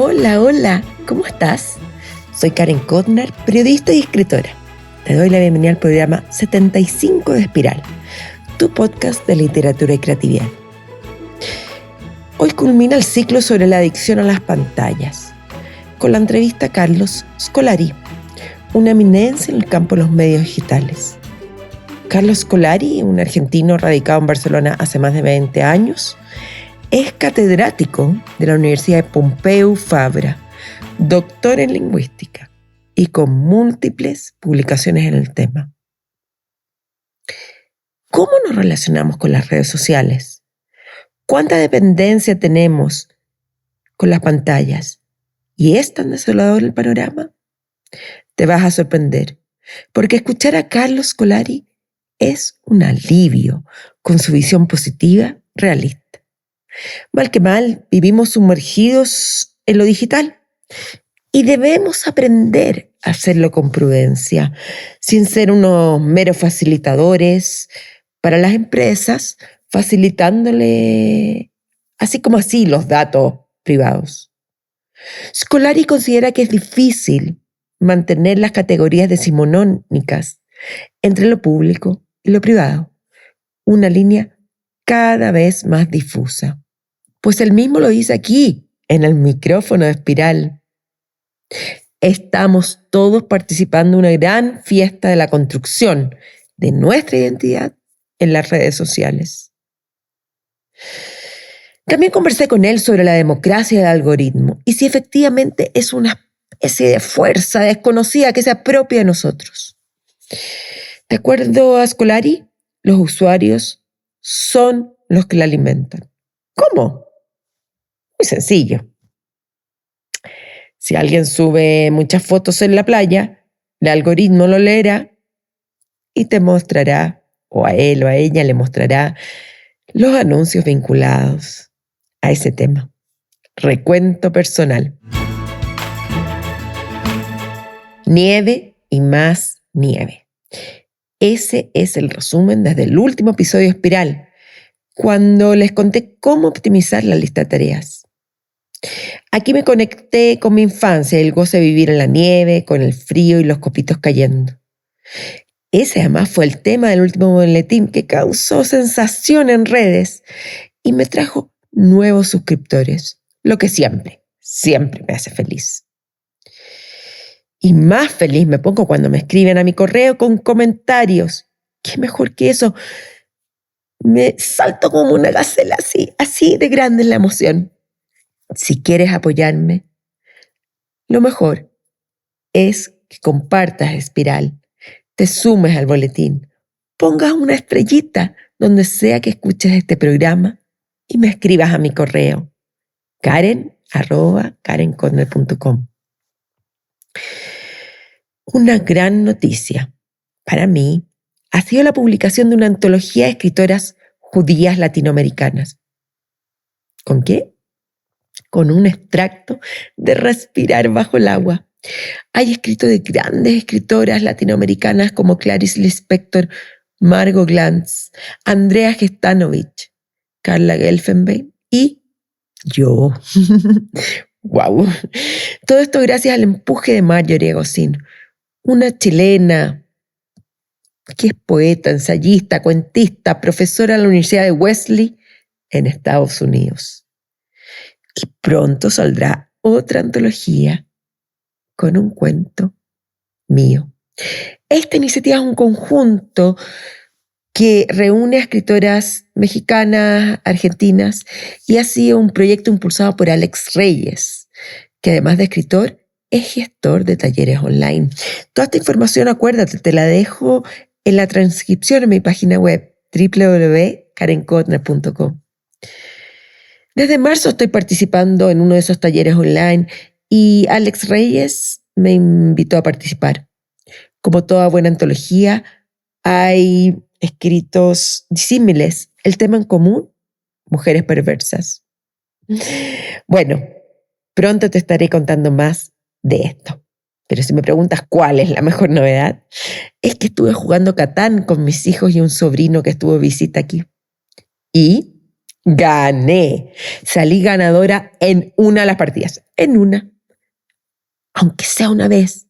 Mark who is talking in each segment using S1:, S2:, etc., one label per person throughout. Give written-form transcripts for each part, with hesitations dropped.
S1: Hola, hola, ¿cómo estás? Soy Karen Kotner, periodista y escritora. Te doy la bienvenida al programa 75 de Espiral, tu podcast de literatura y creatividad. Hoy culmina el ciclo sobre la adicción a las pantallas, con la entrevista a Carlos Scolari, una eminencia en el campo de los medios digitales. Carlos Scolari, un argentino radicado en Barcelona hace más de 20 años, es catedrático de la Universidad de Pompeu Fabra, doctor en lingüística y con múltiples publicaciones en el tema. ¿Cómo nos relacionamos con las redes sociales? ¿Cuánta dependencia tenemos con las pantallas? ¿Y es tan desolador el panorama? Te vas a sorprender, porque escuchar a Carlos Scolari es un alivio con su visión positiva, realista. Mal que mal, vivimos sumergidos en lo digital y debemos aprender a hacerlo con prudencia, sin ser unos meros facilitadores para las empresas, facilitándole así como así los datos privados. Scolari considera que es difícil mantener las categorías decimonónicas entre lo público y lo privado, una línea cada vez más difusa. Pues él mismo lo dice aquí, en el micrófono de Espiral. Estamos todos participando en una gran fiesta de la construcción de nuestra identidad en las redes sociales. También conversé con él sobre la democracia del algoritmo y si efectivamente es una especie de fuerza desconocida que se apropia de nosotros. De acuerdo a Scolari, los usuarios son los que la alimentan. ¿Cómo? Muy sencillo. Si alguien sube muchas fotos en la playa, el algoritmo lo leerá y te mostrará, o a él o a ella le mostrará, los anuncios vinculados a ese tema. Recuento personal. Nieve y más nieve. Ese es el resumen desde el último episodio de Espiral, cuando les conté cómo optimizar la lista de tareas. Aquí me conecté con mi infancia, el goce de vivir en la nieve, con el frío y los copitos cayendo. Ese además fue el tema del último boletín que causó sensación en redes y me trajo nuevos suscriptores, lo que siempre me hace feliz. Y más feliz me pongo cuando me escriben a mi correo con comentarios. ¿Qué mejor que eso? Me salto como una gacela así de grande es la emoción. Si quieres apoyarme, lo mejor es que compartas Espiral, te sumes al boletín, pongas una estrellita donde sea que escuches este programa y me escribas a mi correo karen@karenkotner.com. Una gran noticia para mí ha sido la publicación de una antología de escritoras judías latinoamericanas. ¿Con qué? Con un extracto de Respirar bajo el agua. Hay escritos de grandes escritoras latinoamericanas como Clarice Lispector, Margot Glantz, Andrea Gestanovich, Carla Gelfenbein y yo. ¡Wow! Todo esto gracias al empuje de Marjorie Agosin, una chilena que es poeta, ensayista, cuentista, profesora en la Universidad de Wellesley en Estados Unidos. Y pronto saldrá otra antología con un cuento mío. Esta iniciativa es un conjunto que reúne a escritoras mexicanas, argentinas, y ha sido un proyecto impulsado por Alex Reyes, que además de escritor, es gestor de talleres online. Toda esta información, acuérdate, te la dejo en la transcripción en mi página web www.karenkotner.com. Desde marzo estoy participando en uno de esos talleres online y Alex Reyes me invitó a participar. Como toda buena antología, hay escritos disímiles. El tema en común, mujeres perversas. Bueno, pronto te estaré contando más de esto. Pero si me preguntas cuál es la mejor novedad, es que estuve jugando Catán con mis hijos y un sobrino que estuvo de visita aquí. Y Gané. Salí ganadora en una de las partidas. En una. Aunque sea una vez.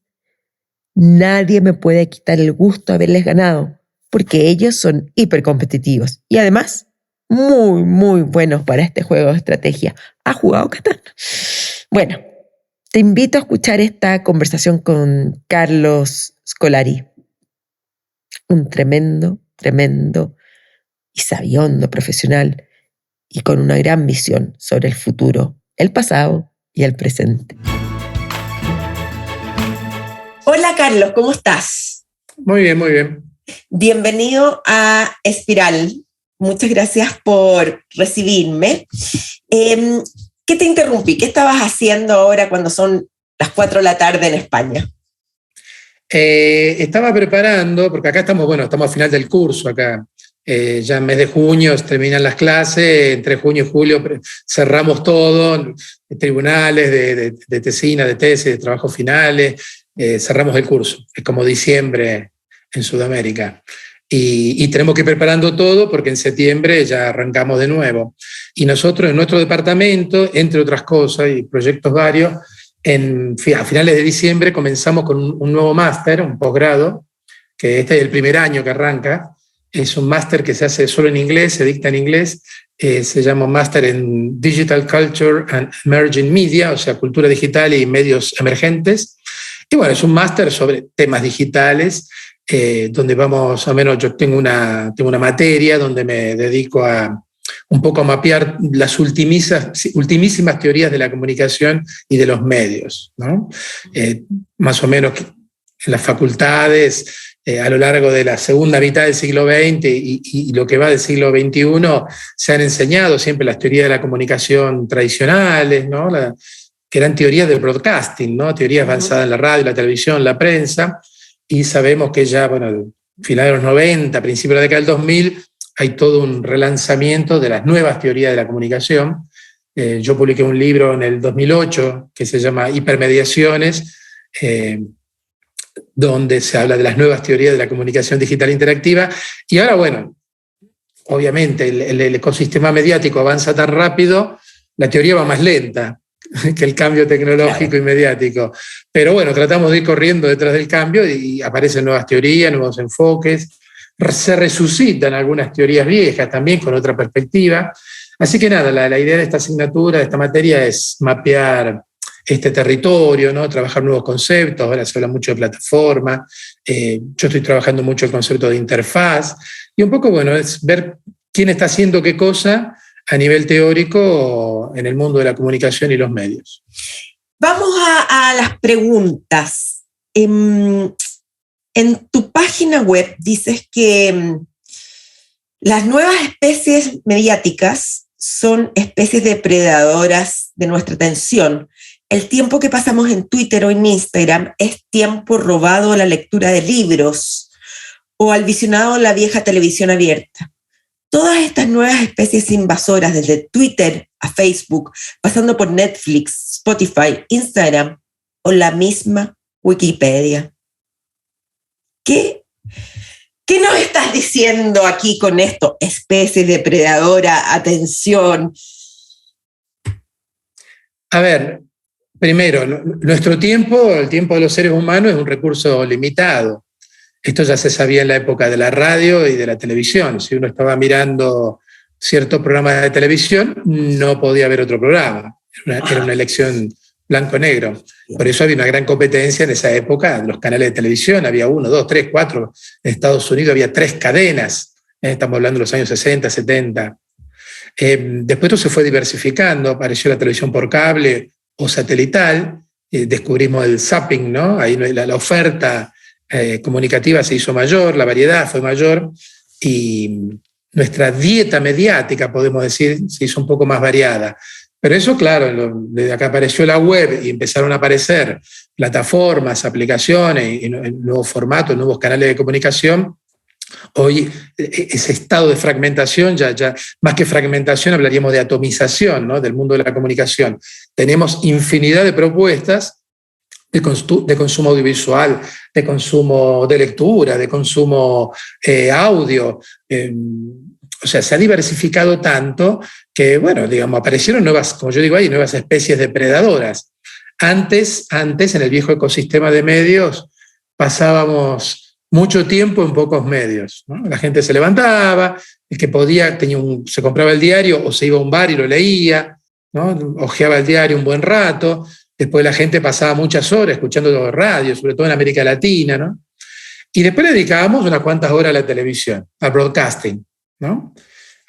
S1: Nadie me puede quitar el gusto de haberles ganado, porque ellos son hipercompetitivos y además muy, muy buenos para este juego de estrategia. ¿Has jugado Catán? Bueno, te invito a escuchar esta conversación con Carlos Scolari, un tremendo, tremendo y sabiondo profesional y con una gran visión sobre el futuro, el pasado y el presente. Hola Carlos, ¿cómo estás?
S2: Muy bien, muy bien.
S1: Bienvenido a Espiral. Muchas gracias por recibirme. ¿Qué te interrumpí? ¿Qué estabas haciendo ahora cuando son las 4 de la tarde en España?
S2: Estaba preparando, porque acá estamos al final del curso, acá ya en mes de junio terminan las clases, entre junio y julio cerramos todo, tribunales de tesina, de tesis, de trabajos finales, cerramos el curso, es como diciembre en Sudamérica. Y tenemos que ir preparando todo porque en septiembre ya arrancamos de nuevo. Y nosotros en nuestro departamento, entre otras cosas y proyectos varios, a finales de diciembre comenzamos con un nuevo máster, un posgrado, que este es el primer año que arranca. Es un máster que se hace solo en inglés, se dicta en inglés, se llama Máster en Digital Culture and Emerging Media, o sea, cultura digital y medios emergentes. Y bueno, es un máster sobre temas digitales, donde vamos, o menos yo tengo una materia donde me dedico a un poco a mapear las ultimísimas teorías de la comunicación y de los medios, ¿no? Más o menos en las facultades, a lo largo de la segunda mitad del siglo XX y lo que va del siglo XXI, se han enseñado siempre las teorías de la comunicación tradicionales, ¿no? Que eran teorías del broadcasting, ¿no? Teorías avanzadas en la radio, la televisión, la prensa, y sabemos que ya, finales de los 90, principios de la década del 2000, hay todo un relanzamiento de las nuevas teorías de la comunicación. Yo publiqué un libro en el 2008 que se llama Hipermediaciones, donde se habla de las nuevas teorías de la comunicación digital interactiva. Y ahora, obviamente el ecosistema mediático avanza tan rápido, la teoría va más lenta que el cambio tecnológico y mediático. Pero tratamos de ir corriendo detrás del cambio y aparecen nuevas teorías, nuevos enfoques. Se resucitan algunas teorías viejas también con otra perspectiva. Así que nada, la idea de esta asignatura, de esta materia, es mapear este territorio, ¿no? Trabajar nuevos conceptos. Ahora se habla mucho de plataforma. Yo estoy trabajando mucho el concepto de interfaz. Y un poco, es ver quién está haciendo qué cosa a nivel teórico en el mundo de la comunicación y los medios.
S1: Vamos a las preguntas. En tu página web dices que las nuevas especies mediáticas son especies depredadoras de nuestra atención. El tiempo que pasamos en Twitter o en Instagram es tiempo robado a la lectura de libros o al visionado de la vieja televisión abierta. Todas estas nuevas especies invasoras, desde Twitter a Facebook, pasando por Netflix, Spotify, Instagram o la misma Wikipedia. ¿Qué nos estás diciendo aquí con esto? Especie depredadora, atención.
S2: A ver, primero, nuestro tiempo, el tiempo de los seres humanos, es un recurso limitado. Esto ya se sabía en la época de la radio y de la televisión. Si uno estaba mirando ciertos programas de televisión, no podía ver otro programa. Era una elección blanco-negro. Por eso había una gran competencia en esa época. Los canales de televisión, había 1, 2, 3, 4. En Estados Unidos había 3 cadenas. Estamos hablando de los años 60, 70. Después esto se fue diversificando. Apareció la televisión por cable o satelital. Descubrimos el zapping, ¿no? Ahí la oferta comunicativa se hizo mayor, la variedad fue mayor y nuestra dieta mediática, podemos decir, se hizo un poco más variada. Pero eso, claro, desde que apareció la web y empezaron a aparecer plataformas, aplicaciones, y nuevos formatos, nuevos canales de comunicación, hoy ese estado de fragmentación, ya más que fragmentación hablaríamos de atomización, ¿no? Del mundo de la comunicación. Tenemos infinidad de propuestas de consumo audiovisual, de consumo de lectura, de consumo audio, o sea, se ha diversificado tanto que, bueno, digamos, aparecieron nuevas, como yo digo ahí, nuevas especies depredadoras. Antes, en el viejo ecosistema de medios, pasábamos mucho tiempo en pocos medios, ¿no? La gente se levantaba, el que podía se compraba el diario o se iba a un bar y lo leía, ¿no? Ojeaba el diario un buen rato. Después la gente pasaba muchas horas escuchando radio, sobre todo en América Latina, ¿no? Y después le dedicábamos unas cuantas horas a la televisión, al broadcasting, ¿no?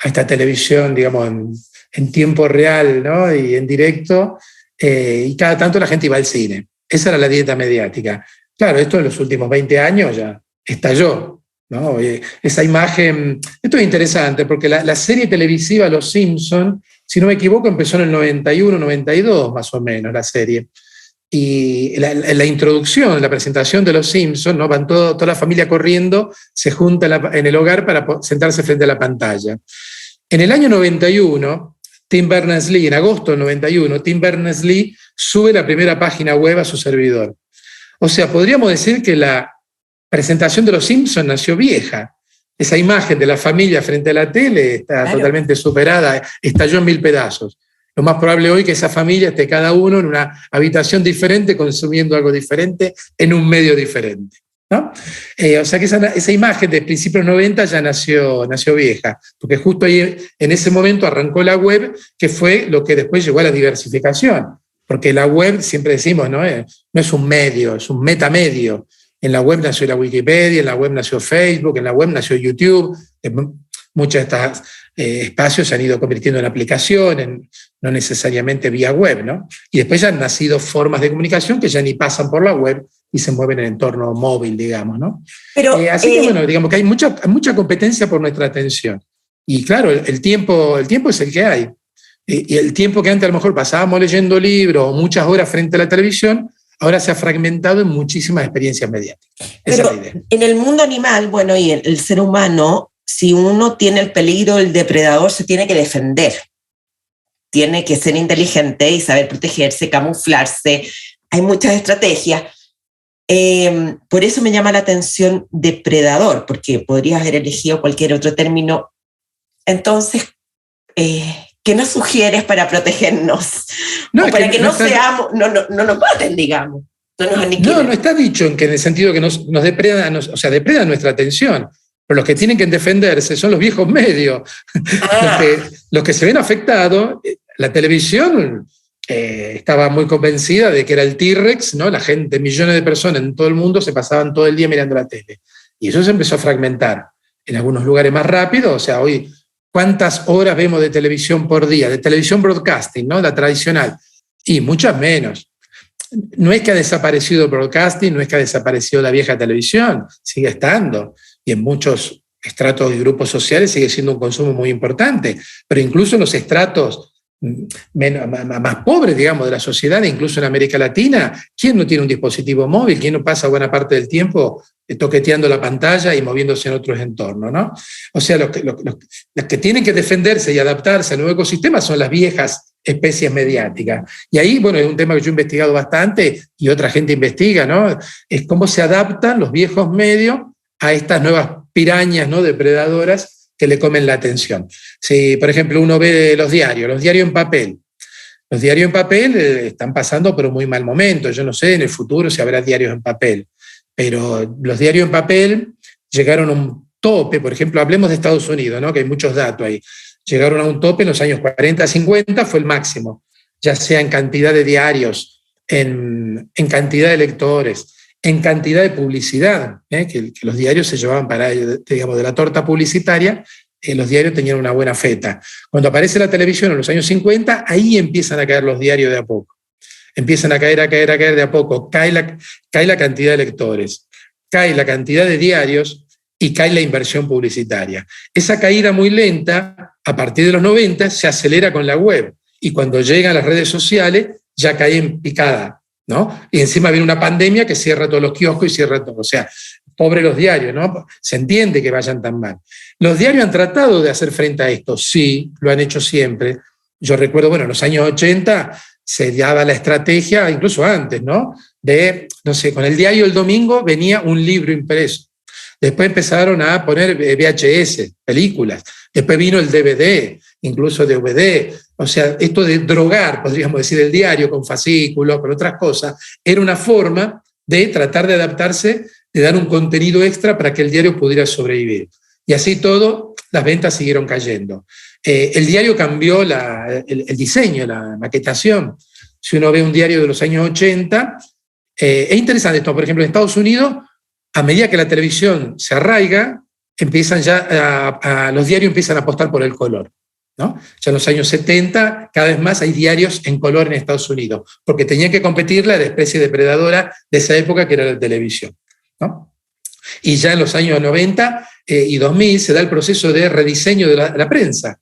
S2: A esta televisión, digamos, en tiempo real, ¿no? Y en directo, y cada tanto la gente iba al cine. Esa era la dieta mediática. Claro, esto en los últimos 20 años ya estalló, ¿no? Esa imagen, esto es interesante porque la serie televisiva Los Simpson, si no me equivoco, empezó en el 91, 92 más o menos la serie. Y la introducción, la presentación de Los Simpsons, ¿no? Van toda la familia corriendo, se junta en el hogar para sentarse frente a la pantalla. En el año 91, Tim Berners-Lee, en agosto del 91, Tim Berners-Lee sube la primera página web a su servidor. O sea, podríamos decir que la presentación de Los Simpsons nació vieja. Esa imagen de la familia frente a la tele está totalmente superada, estalló en 1000 pedazos. Lo más probable hoy es que esa familia esté cada uno en una habitación diferente, consumiendo algo diferente, en un medio diferente, ¿no? O sea que esa imagen de principios 90 ya nació vieja, porque justo ahí en ese momento arrancó la web, que fue lo que después llevó a la diversificación, porque la web, siempre decimos, no es un medio, es un metamedio. En la web nació la Wikipedia, en la web nació Facebook, en la web nació YouTube. Muchos de estos espacios se han ido convirtiendo en aplicaciones, no necesariamente vía web, ¿no? Y después ya han nacido formas de comunicación que ya ni pasan por la web y se mueven en el entorno móvil, digamos, ¿no? Pero, así que, bueno, digamos que hay mucha competencia por nuestra atención. Y claro, el tiempo es el que hay. Y el tiempo que antes a lo mejor pasábamos leyendo libros o muchas horas frente a la televisión, ahora se ha fragmentado en muchísimas experiencias mediáticas. Esa es la idea.
S3: En el mundo animal, bueno, y el ser humano, si uno tiene el peligro del depredador, se tiene que defender. Tiene que ser inteligente y saber protegerse, camuflarse. Hay muchas estrategias. Por eso me llama la atención depredador, porque podrías haber elegido cualquier otro término. Entonces, ¿qué nos sugieres para protegernos? No, para que no nos maten, digamos.
S2: No está dicho en el sentido que nos depredan, o sea, depredan nuestra atención. Pero los que tienen que defenderse son los viejos medios. Los que se ven afectados. La televisión estaba muy convencida de que era el T-Rex, ¿no? La gente, millones de personas en todo el mundo se pasaban todo el día mirando la tele. Y eso se empezó a fragmentar. En algunos lugares más rápido, o sea, hoy, ¿cuántas horas vemos de televisión por día? De televisión broadcasting, ¿no? La tradicional. Y muchas menos. No es que ha desaparecido el broadcasting, no es que ha desaparecido la vieja televisión, sigue estando. Y en muchos estratos y grupos sociales sigue siendo un consumo muy importante. Pero incluso en los estratos más pobres, digamos, de la sociedad, incluso en América Latina, ¿quién no tiene un dispositivo móvil? ¿Quién no pasa buena parte del tiempo toqueteando la pantalla y moviéndose en otros entornos, ¿no? O sea, los que tienen que defenderse y adaptarse al nuevo ecosistema son las viejas especies mediáticas. Y ahí, bueno, es un tema que yo he investigado bastante y otra gente investiga, ¿no? Es cómo se adaptan los viejos medios a estas nuevas pirañas, ¿no? Depredadoras que le comen la atención. Si, por ejemplo, uno ve los diarios en papel. Los diarios en papel están pasando por un muy mal momento. Yo no sé en el futuro si habrá diarios en papel, pero los diarios en papel llegaron a un tope. Por ejemplo, hablemos de Estados Unidos, ¿no? Que hay muchos datos ahí. Llegaron a un tope en los años 40, 50, fue el máximo, ya sea en cantidad de diarios, en cantidad de lectores, en cantidad de publicidad, que los diarios se llevaban para, digamos, de la torta publicitaria, los diarios tenían una buena feta. Cuando aparece la televisión en los años 50, ahí empiezan a caer los diarios de a poco. Empiezan a caer de a poco. Cae la cantidad de lectores, cae la cantidad de diarios y cae la inversión publicitaria. Esa caída muy lenta, a partir de los 90, se acelera con la web. Y cuando llegan las redes sociales, ya cae en picada, ¿no? Y encima viene una pandemia que cierra todos los kioscos y cierra todo. O sea, pobre los diarios, ¿no? Se entiende que vayan tan mal. Los diarios han tratado de hacer frente a esto, sí, lo han hecho siempre. Yo recuerdo, bueno, en los años 80 se daba la estrategia, incluso antes, ¿no? De, no sé, con el diario El Domingo venía un libro impreso. Después empezaron a poner VHS, películas. Después vino el DVD, incluso DVD. O sea, esto de drogar, podríamos decir, el diario con fascículos, con otras cosas, era una forma de tratar de adaptarse, de dar un contenido extra para que el diario pudiera sobrevivir. Y así todo, las ventas siguieron cayendo. El diario cambió el diseño, la maquetación. Si uno ve un diario de los años 80, es interesante esto. Por ejemplo, en Estados Unidos, a medida que la televisión se arraiga, empiezan ya los diarios empiezan a apostar por el color, ¿no? Ya en los años 70, cada vez más hay diarios en color en Estados Unidos, porque tenían que competirle a la especie depredadora de esa época que era la televisión, ¿no? Y ya en los años 90 y 2000 se da el proceso de rediseño de la prensa.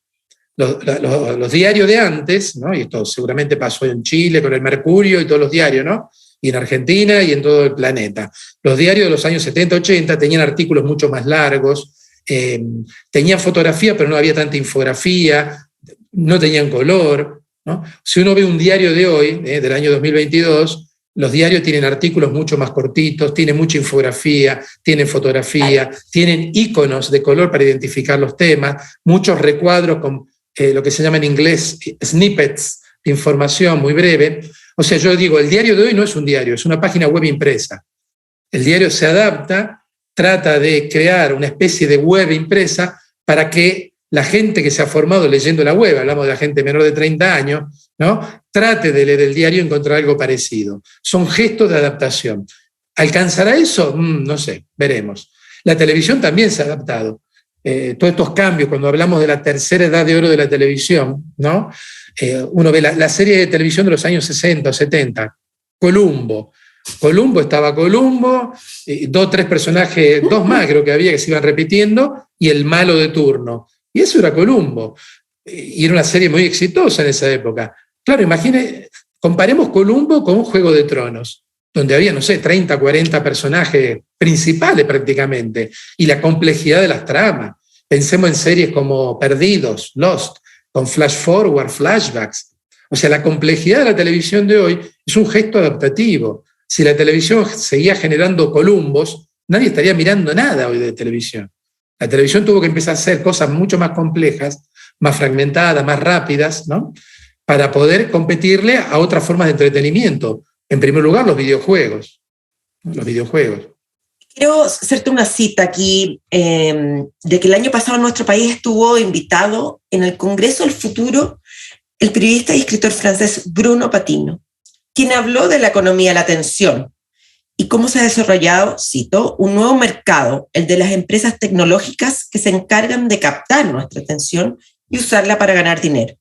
S2: Los diarios de antes, ¿no? Y esto seguramente pasó en Chile con el Mercurio y todos los diarios, ¿no? Y en Argentina y en todo el planeta. Los diarios de los años 70, 80 tenían artículos mucho más largos, tenían fotografía, pero no había tanta infografía, no tenían color, ¿no? Si uno ve un diario de hoy, del año 2022, los diarios tienen artículos mucho más cortitos, tienen mucha infografía, tienen fotografía, tienen iconos de color para identificar los temas, muchos recuadros con lo que se llama en inglés snippets de información muy breve. O sea, yo digo, el diario de hoy no es un diario, es una página web impresa. El diario se adapta, trata de crear una especie de web impresa para que la gente que se ha formado leyendo la web, hablamos de la gente menor de 30 años, ¿no? Trate de leer el diario y encontrar algo parecido. Son gestos de adaptación. ¿Alcanzará eso? No sé, veremos. La televisión también se ha adaptado. Todos estos cambios, cuando hablamos de la tercera edad de oro de la televisión, ¿no? Uno ve la serie de televisión de los años 60 o 70, Columbo. Estaba Columbo, 2 o 3 personajes, 2 más creo que había que se iban repitiendo, y el malo de turno. Y eso era Columbo. Y era una serie muy exitosa en esa época. Claro, comparemos Columbo con un Juego de Tronos, donde había, no sé, 30, 40 personajes principales prácticamente, y la complejidad de las tramas. Pensemos en series como Perdidos, Lost, con flash forward, flashbacks. O sea, la complejidad de la televisión de hoy es un gesto adaptativo. Si la televisión seguía generando Columbos, nadie estaría mirando nada hoy de televisión. La televisión tuvo que empezar a hacer cosas mucho más complejas, más fragmentadas, más rápidas, ¿no? Para poder competirle a otras formas de entretenimiento. En primer lugar, los videojuegos.
S3: Quiero hacerte una cita aquí de que el año pasado en nuestro país estuvo invitado en el Congreso del Futuro el periodista y escritor francés Bruno Patino, quien habló de la economía de la atención y cómo se ha desarrollado, cito, un nuevo mercado, el de las empresas tecnológicas que se encargan de captar nuestra atención y usarla para ganar dinero.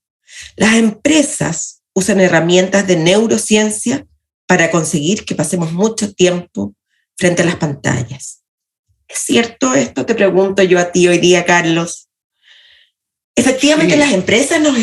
S3: Las empresas usan herramientas de neurociencia para conseguir que pasemos mucho tiempo frente a las pantallas. ¿Es cierto esto? Te pregunto yo a ti hoy día, Carlos. ¿Efectivamente sí, las empresas nos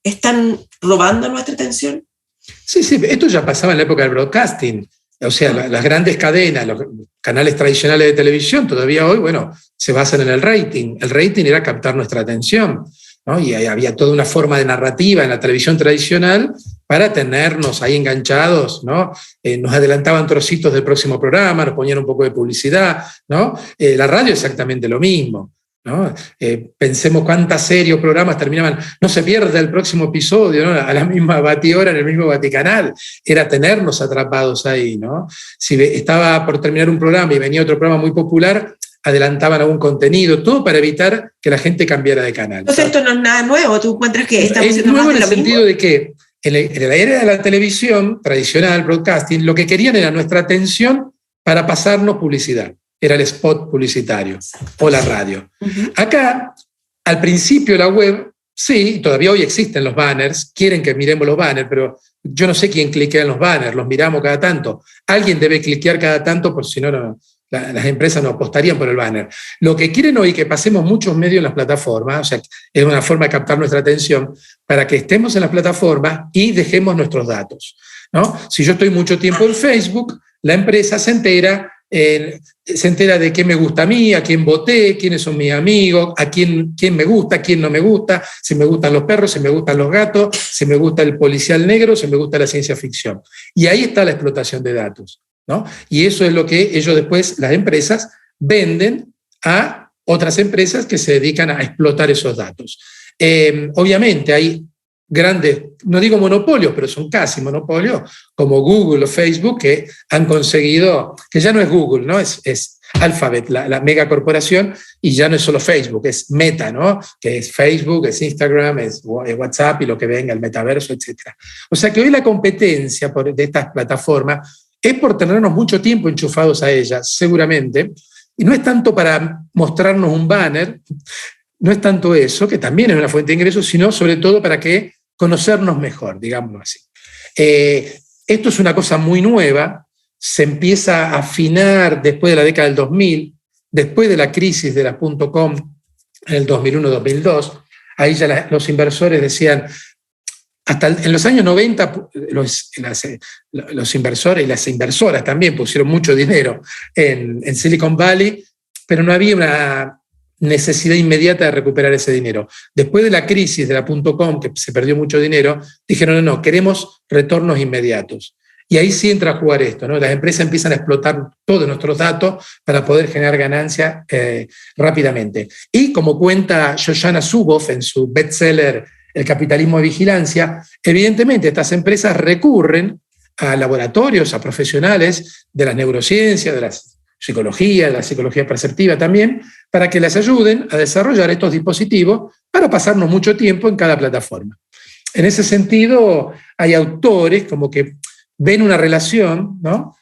S3: están robando nuestra atención?
S2: Sí, esto ya pasaba en la época del broadcasting. O sea, las grandes cadenas, los canales tradicionales de televisión, todavía hoy, bueno, se basan en el rating. El rating era captar nuestra atención, ¿no? Y había toda una forma de narrativa en la televisión tradicional para tenernos ahí enganchados, ¿no? Nos adelantaban trocitos del próximo programa, nos ponían un poco de publicidad, ¿no? La radio exactamente lo mismo, ¿no? Pensemos cuántas series o programas terminaban, no se pierda el próximo episodio, ¿no? A la misma batihora en el mismo Vaticanal, era tenernos atrapados ahí, ¿no? Si estaba por terminar un programa y venía otro programa muy popular, adelantaban algún contenido, todo para evitar que la gente cambiara de canal.
S3: Entonces esto no es nada nuevo, ¿tú encuentras que estamos
S2: es
S3: haciendo
S2: nuevo
S3: más de
S2: en el
S3: lo
S2: sentido
S3: mismo?
S2: de que en la era de la televisión tradicional, broadcasting, lo que querían era nuestra atención para pasarnos publicidad. Era el spot publicitario o la radio. Uh-huh. Acá, al principio la web, sí, todavía hoy existen los banners, quieren que miremos los banners, pero yo no sé quién cliquea en los banners, los miramos cada tanto. Alguien debe cliquear cada tanto, porque si no, las empresas no apostarían por el banner. Lo que quieren hoy es que pasemos muchos medios en las plataformas, o sea, es una forma de captar nuestra atención para que estemos en las plataformas y dejemos nuestros datos, ¿no? Si yo estoy mucho tiempo en Facebook, la empresa se entera de qué me gusta a mí, a quién voté, quiénes son mis amigos, a quién me gusta, quién no me gusta, si me gustan los perros, si me gustan los gatos, si me gusta el policial negro, si me gusta la ciencia ficción. Y ahí está la explotación de datos, ¿no? Y eso es lo que ellos después, las empresas, venden a otras empresas que se dedican a explotar esos datos. Obviamente hay grandes, no digo monopolios, pero son casi monopolios, como Google o Facebook, que han conseguido, que ya no es Google, ¿no? Es Alphabet, la megacorporación, y ya no es solo Facebook, es Meta, ¿no? Que es Facebook, es Instagram, es WhatsApp y lo que venga, el metaverso, etc. O sea que hoy la competencia de estas plataformas es por tenernos mucho tiempo enchufados a ellas, seguramente, y no es tanto para mostrarnos un banner, no es tanto eso, que también es una fuente de ingresos, sino sobre todo para que conocernos mejor, digámoslo así. Esto es una cosa muy nueva, se empieza a afinar después de la década del 2000, después de la crisis de la .com en el 2001-2002, ahí ya los inversores decían, hasta en los años 90 los inversores y las inversoras también pusieron mucho dinero en Silicon Valley, pero no había una necesidad inmediata de recuperar ese dinero. Después de la crisis de la .com, que se perdió mucho dinero, dijeron, no, queremos retornos inmediatos. Y ahí sí entra a jugar esto, ¿no? Las empresas empiezan a explotar todos nuestros datos para poder generar ganancia rápidamente. Y como cuenta Shoshana Zuboff en su bestseller El capitalismo de vigilancia, evidentemente estas empresas recurren a laboratorios, a profesionales de las neurociencias, de la psicología perceptiva también, para que les ayuden a desarrollar estos dispositivos para pasarnos mucho tiempo en cada plataforma. En ese sentido, hay autores como que ven una relación, ¿no?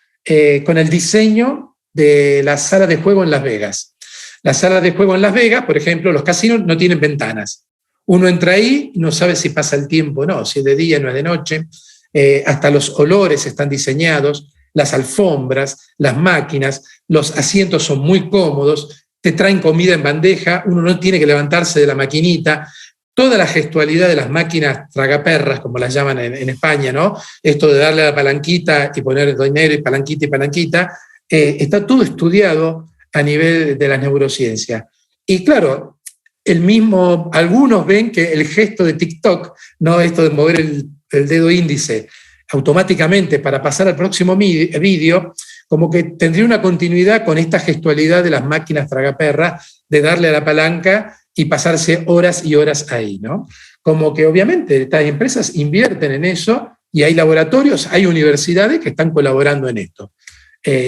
S2: Con el diseño de las salas de juego en Las Vegas. Las salas de juego en Las Vegas, por ejemplo, los casinos no tienen ventanas. Uno entra ahí y no sabe si pasa el tiempo o no, si es de día, no es de noche. Hasta los olores están diseñados, las alfombras, las máquinas, los asientos son muy cómodos, te traen comida en bandeja, uno no tiene que levantarse de la maquinita. Toda la gestualidad de las máquinas tragaperras, como las llaman en España, ¿no? Esto de darle a la palanquita y poner dinero y palanquita, está todo estudiado a nivel de la neurociencia. Y claro, algunos ven que el gesto de TikTok, ¿no? Esto de mover el dedo índice automáticamente para pasar al próximo vídeo, como que tendría una continuidad con esta gestualidad de las máquinas tragaperras, de darle a la palanca y pasarse horas y horas ahí, ¿no? Como que obviamente estas empresas invierten en eso y hay laboratorios, hay universidades que están colaborando en esto.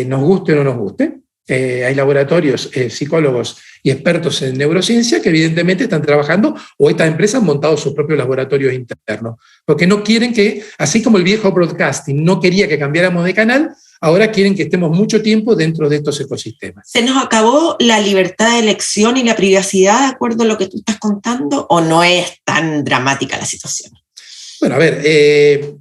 S2: Nos guste o no nos guste, hay laboratorios, psicólogos y expertos en neurociencia que evidentemente están trabajando, o estas empresas han montado sus propios laboratorios internos, porque no quieren que, así como el viejo broadcasting no quería que cambiáramos de canal, ahora quieren que estemos mucho tiempo dentro de estos ecosistemas.
S3: ¿Se nos acabó la libertad de elección y la privacidad de acuerdo a lo que tú estás contando, o no es tan dramática la situación?
S2: Bueno, a ver,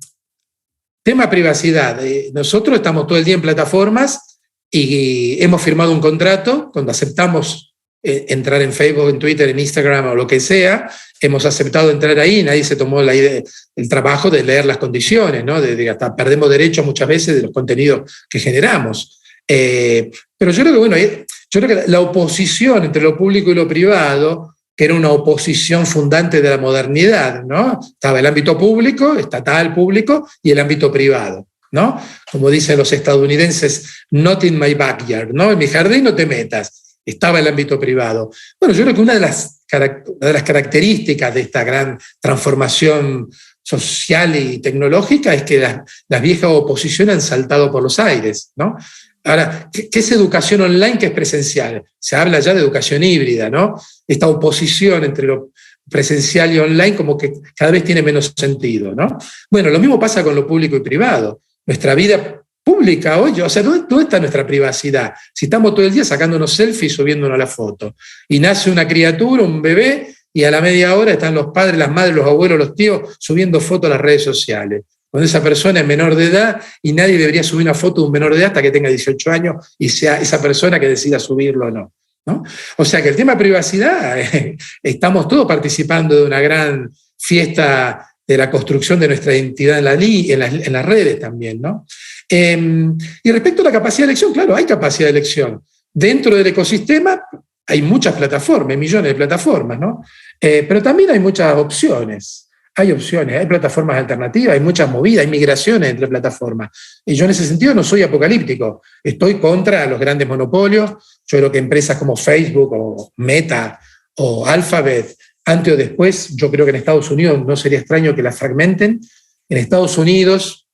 S2: tema privacidad. Nosotros estamos todo el día en plataformas y hemos firmado un contrato cuando aceptamos entrar en Facebook, en Twitter, en Instagram o lo que sea. Hemos aceptado entrar ahí, nadie se tomó el trabajo de leer las condiciones, ¿no? De hasta perdemos derechos muchas veces de los contenidos que generamos. Pero yo creo que, bueno, yo creo que la oposición entre lo público y lo privado, que era una oposición fundante de la modernidad, ¿no? Estaba el ámbito público, estatal, público, y el ámbito privado, ¿no? Como dicen los estadounidenses, not in my backyard, ¿no? En mi jardín no te metas. Estaba el ámbito privado. Bueno, yo creo que una de las características de esta gran transformación social y tecnológica es que las viejas oposiciones han saltado por los aires, ¿no? Ahora, ¿qué es educación online? ¿Qué es presencial? Se habla ya de educación híbrida, ¿no? Esta oposición entre lo presencial y online como que cada vez tiene menos sentido, ¿no? Bueno, lo mismo pasa con lo público y privado. Nuestra vida pública hoy, o sea, ¿dónde está nuestra privacidad? Si estamos todo el día sacándonos selfies, subiéndonos la foto, y nace una criatura, un bebé, y a la media hora están los padres, las madres, los abuelos, los tíos subiendo fotos a las redes sociales, cuando esa persona es menor de edad y nadie debería subir una foto de un menor de edad hasta que tenga 18 años y sea esa persona que decida subirlo o no, ¿no? O sea que el tema de privacidad, estamos todos participando de una gran fiesta de la construcción de nuestra identidad en las redes también, ¿no? Y respecto a la capacidad de elección, claro, hay capacidad de elección. Dentro del ecosistema hay muchas plataformas, millones de plataformas, ¿no? Pero también hay muchas opciones. Hay opciones, hay plataformas alternativas, hay muchas movidas, hay migraciones entre plataformas. Y yo en ese sentido no soy apocalíptico, estoy contra los grandes monopolios. Yo creo que empresas como Facebook o Meta o Alphabet, antes o después, yo creo que en Estados Unidos no sería extraño que las fragmenten. En Estados Unidos,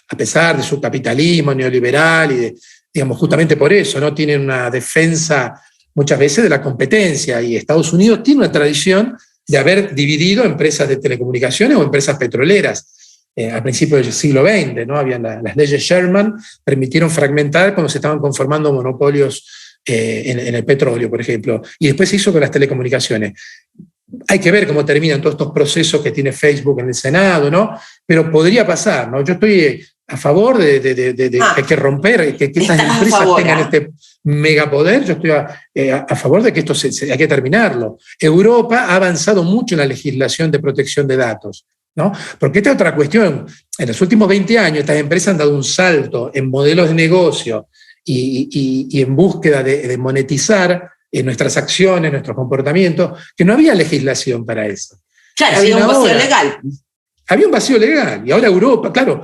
S2: a pesar de su capitalismo neoliberal y digamos, justamente por eso, ¿no? Tienen una defensa muchas veces de la competencia, y Estados Unidos tiene una tradición de haber dividido empresas de telecomunicaciones o empresas petroleras. Al principio del siglo XX, ¿no? Habían las leyes Sherman, permitieron fragmentar cuando se estaban conformando monopolios en el petróleo, por ejemplo, y después se hizo con las telecomunicaciones. Hay que ver cómo terminan todos estos procesos que tiene Facebook en el Senado, ¿no? Pero podría pasar, ¿no? Yo estoy a favor de que hay que romper, que estas empresas tengan este megapoder. Yo estoy a favor de que esto hay que terminarlo. Europa ha avanzado mucho en la legislación de protección de datos, ¿no? Porque esta es otra cuestión. En los últimos 20 años estas empresas han dado un salto en modelos de negocio y en búsqueda de monetizar nuestras acciones, nuestros comportamientos, que no había legislación para eso.
S3: Claro, había un vacío legal.
S2: Había un vacío legal. Y ahora Europa, claro,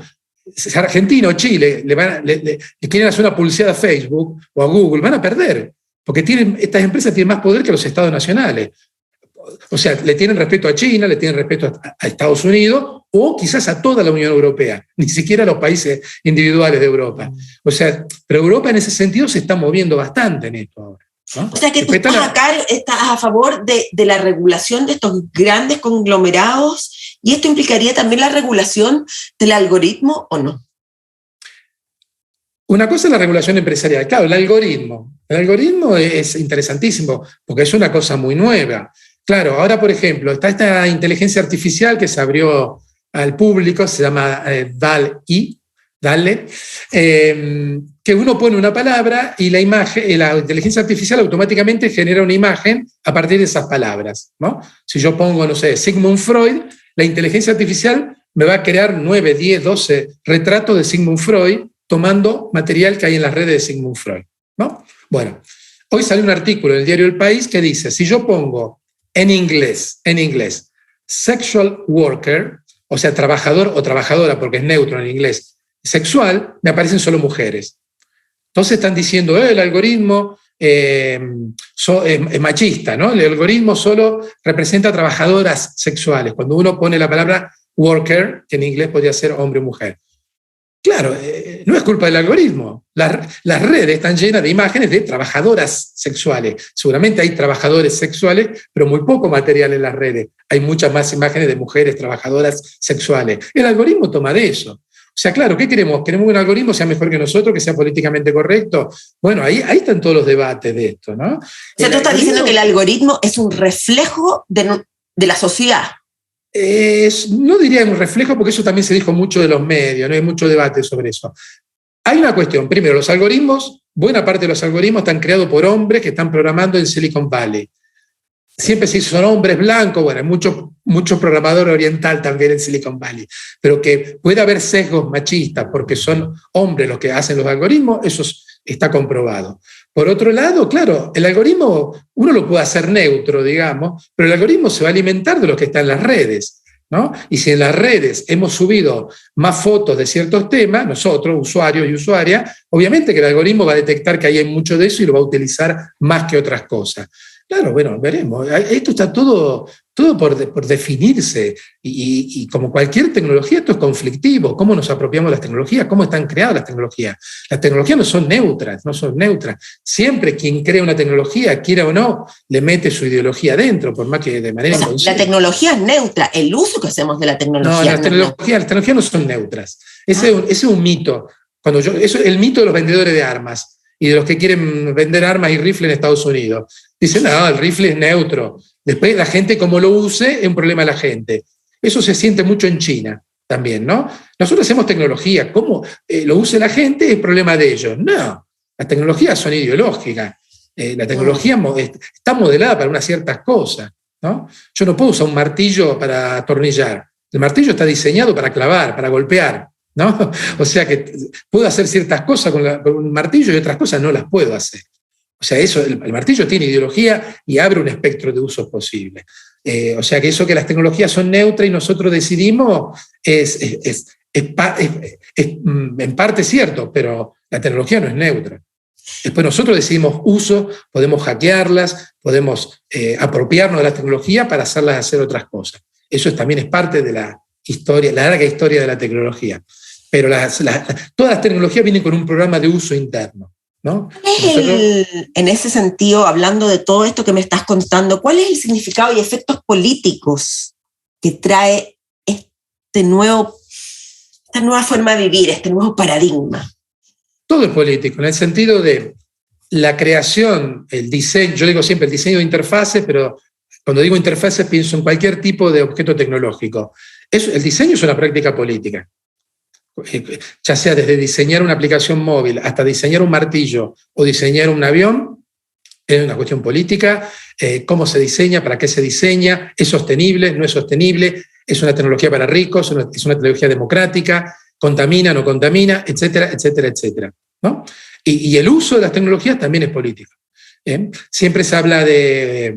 S2: si Argentina o Chile le quieren hacer una publicidad a Facebook o a Google, van a perder, porque estas empresas tienen más poder que los estados nacionales. O sea, le tienen respeto a China, le tienen respeto a Estados Unidos o quizás a toda la Unión Europea, ni siquiera a los países individuales de Europa. O sea, pero Europa en ese sentido se está moviendo bastante en esto ahora, ¿no?
S3: O sea que tú estás a favor de la regulación de estos grandes conglomerados, y esto implicaría también la regulación del algoritmo, ¿o no?
S2: Una cosa es la regulación empresarial. Claro, el algoritmo es interesantísimo porque es una cosa muy nueva. Claro, ahora, por ejemplo, está esta inteligencia artificial que se abrió al público, se llama DALL-E, que uno pone una palabra y la inteligencia artificial automáticamente genera una imagen a partir de esas palabras, ¿no? Si yo pongo, no sé, Sigmund Freud, la inteligencia artificial me va a crear 9, 10, 12 retratos de Sigmund Freud tomando material que hay en las redes de Sigmund Freud, ¿no? Bueno, hoy salió un artículo en el diario El País que dice, si yo pongo en inglés, sexual worker, o sea, trabajador o trabajadora, porque es neutro en inglés, sexual, me aparecen solo mujeres. Entonces están diciendo, el algoritmo es machista, ¿no? El algoritmo solo representa trabajadoras sexuales, cuando uno pone la palabra worker, que en inglés podría ser hombre o mujer. Claro, no es culpa del algoritmo. Las redes están llenas de imágenes de trabajadoras sexuales. Seguramente hay trabajadores sexuales, pero muy poco material en las redes. Hay muchas más imágenes de mujeres trabajadoras sexuales. El algoritmo toma de eso. O sea, claro, ¿qué queremos? ¿Queremos que un algoritmo sea mejor que nosotros, que sea políticamente correcto? Bueno, ahí están todos los debates de esto, ¿no?
S3: O sea, tú estás diciendo que el algoritmo es un reflejo de la sociedad.
S2: No diría un reflejo, porque eso también se dijo mucho de los medios, no hay mucho debate sobre eso. Hay una cuestión, primero, los algoritmos, buena parte de los algoritmos están creados por hombres que están programando en Silicon Valley. Siempre se son hombres blancos, bueno, hay mucho programador oriental también en Silicon Valley, pero que puede haber sesgos machistas porque son hombres los que hacen los algoritmos, eso está comprobado. Por otro lado, claro, el algoritmo uno lo puede hacer neutro, digamos, pero el algoritmo se va a alimentar de lo que está en las redes, ¿no? Y si en las redes hemos subido más fotos de ciertos temas, nosotros, usuarios y usuarias, obviamente que el algoritmo va a detectar que ahí hay mucho de eso y lo va a utilizar más que otras cosas. Claro, bueno, veremos. Esto está todo por definirse y como cualquier tecnología, esto es conflictivo. ¿Cómo nos apropiamos de las tecnologías? ¿Cómo están creadas las tecnologías? Las tecnologías no son neutras. Siempre quien crea una tecnología, quiera o no, le mete su ideología dentro, por más que de manera inconsciente.
S3: La tecnología es neutra, el uso que hacemos de la tecnología.
S2: No, las tecnologías no son neutras. Ese es un mito. Eso es el mito de los vendedores de armas y de los que quieren vender armas y rifles en Estados Unidos. Dicen, no, el rifle es neutro. Después la gente, como lo use, es un problema de la gente. Eso se siente mucho en China también, ¿no? Nosotros hacemos tecnología. Cómo lo use la gente es problema de ellos. No, las tecnologías son ideológicas. La tecnología está modelada para unas ciertas cosas, ¿no? Yo no puedo usar un martillo para atornillar. El martillo está diseñado para clavar, para golpear, ¿no? O sea que puedo hacer ciertas cosas con un martillo y otras cosas no las puedo hacer. O sea, el martillo tiene ideología y abre un espectro de usos posibles. O sea que eso que las tecnologías son neutras y nosotros decidimos es en parte cierto, pero la tecnología no es neutra. Después nosotros decidimos uso, podemos hackearlas, podemos apropiarnos de la tecnología para hacerlas hacer otras cosas. Eso también es parte de la historia, la larga historia de la tecnología. Pero todas las tecnologías vienen con un programa de uso interno, ¿no?
S3: En ese sentido, hablando de todo esto que me estás contando, ¿cuál es el significado y efectos políticos que trae esta nueva forma de vivir, este nuevo paradigma?
S2: Todo es político, en el sentido de la creación, el diseño, yo digo siempre el diseño de interfaces, pero cuando digo interfaces pienso en cualquier tipo de objeto tecnológico. El diseño es una práctica política, ya sea desde diseñar una aplicación móvil hasta diseñar un martillo o diseñar un avión, es una cuestión política, cómo se diseña, para qué se diseña, es sostenible, no es sostenible, es una tecnología para ricos, es una tecnología democrática, contamina, no contamina, etcétera, etcétera, etcétera, ¿no? Y el uso de las tecnologías también es político. Siempre se habla de...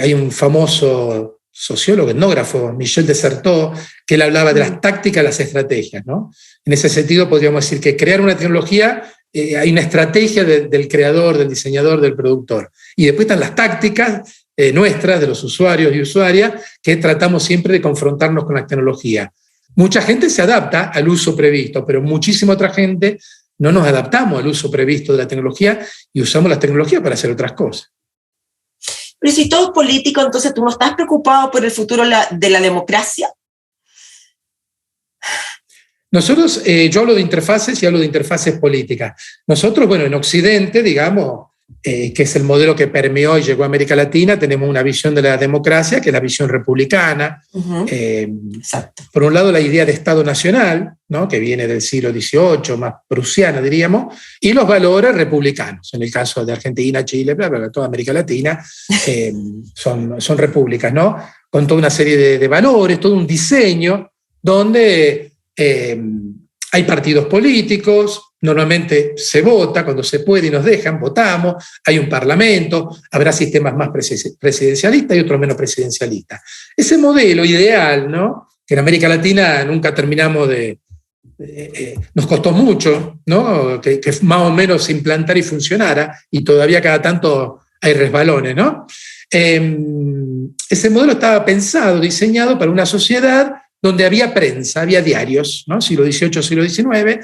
S2: hay un famoso sociólogo, etnógrafo, Michel Desserteau, que él hablaba de las tácticas, las estrategias, ¿no? En ese sentido podríamos decir que crear una tecnología, hay una estrategia del creador, del diseñador, del productor. Y después están las tácticas nuestras, de los usuarios y usuarias, que tratamos siempre de confrontarnos con la tecnología. Mucha gente se adapta al uso previsto, pero muchísima otra gente no nos adaptamos al uso previsto de la tecnología y usamos la tecnología para hacer otras cosas.
S3: Pero si todo es político, entonces tú no estás preocupado por el futuro de la democracia.
S2: Nosotros, yo hablo de interfaces y hablo de interfaces políticas. Nosotros, bueno, en Occidente, digamos, que es el modelo que permeó y llegó a América Latina, tenemos una visión de la democracia, que es la visión republicana.
S3: Exacto.
S2: Por un lado, la idea de Estado nacional, ¿no? Que viene del siglo XVIII, más prusiana, diríamos, y los valores republicanos. En el caso de Argentina, Chile, bla, bla, bla, toda América Latina, son repúblicas, ¿no? Con toda una serie de valores, todo un diseño donde hay partidos políticos, normalmente se vota, cuando se puede y nos dejan, votamos, hay un parlamento, habrá sistemas más presidencialistas y otros menos presidencialistas. Ese modelo ideal, ¿no? Que en América Latina nunca terminamos nos costó mucho, ¿no? Que más o menos se implantara y funcionara, y todavía cada tanto hay resbalones, ¿no? Ese modelo estaba pensado, diseñado para una sociedad donde había prensa, había diarios, ¿no? Siglo XVIII, siglo XIX,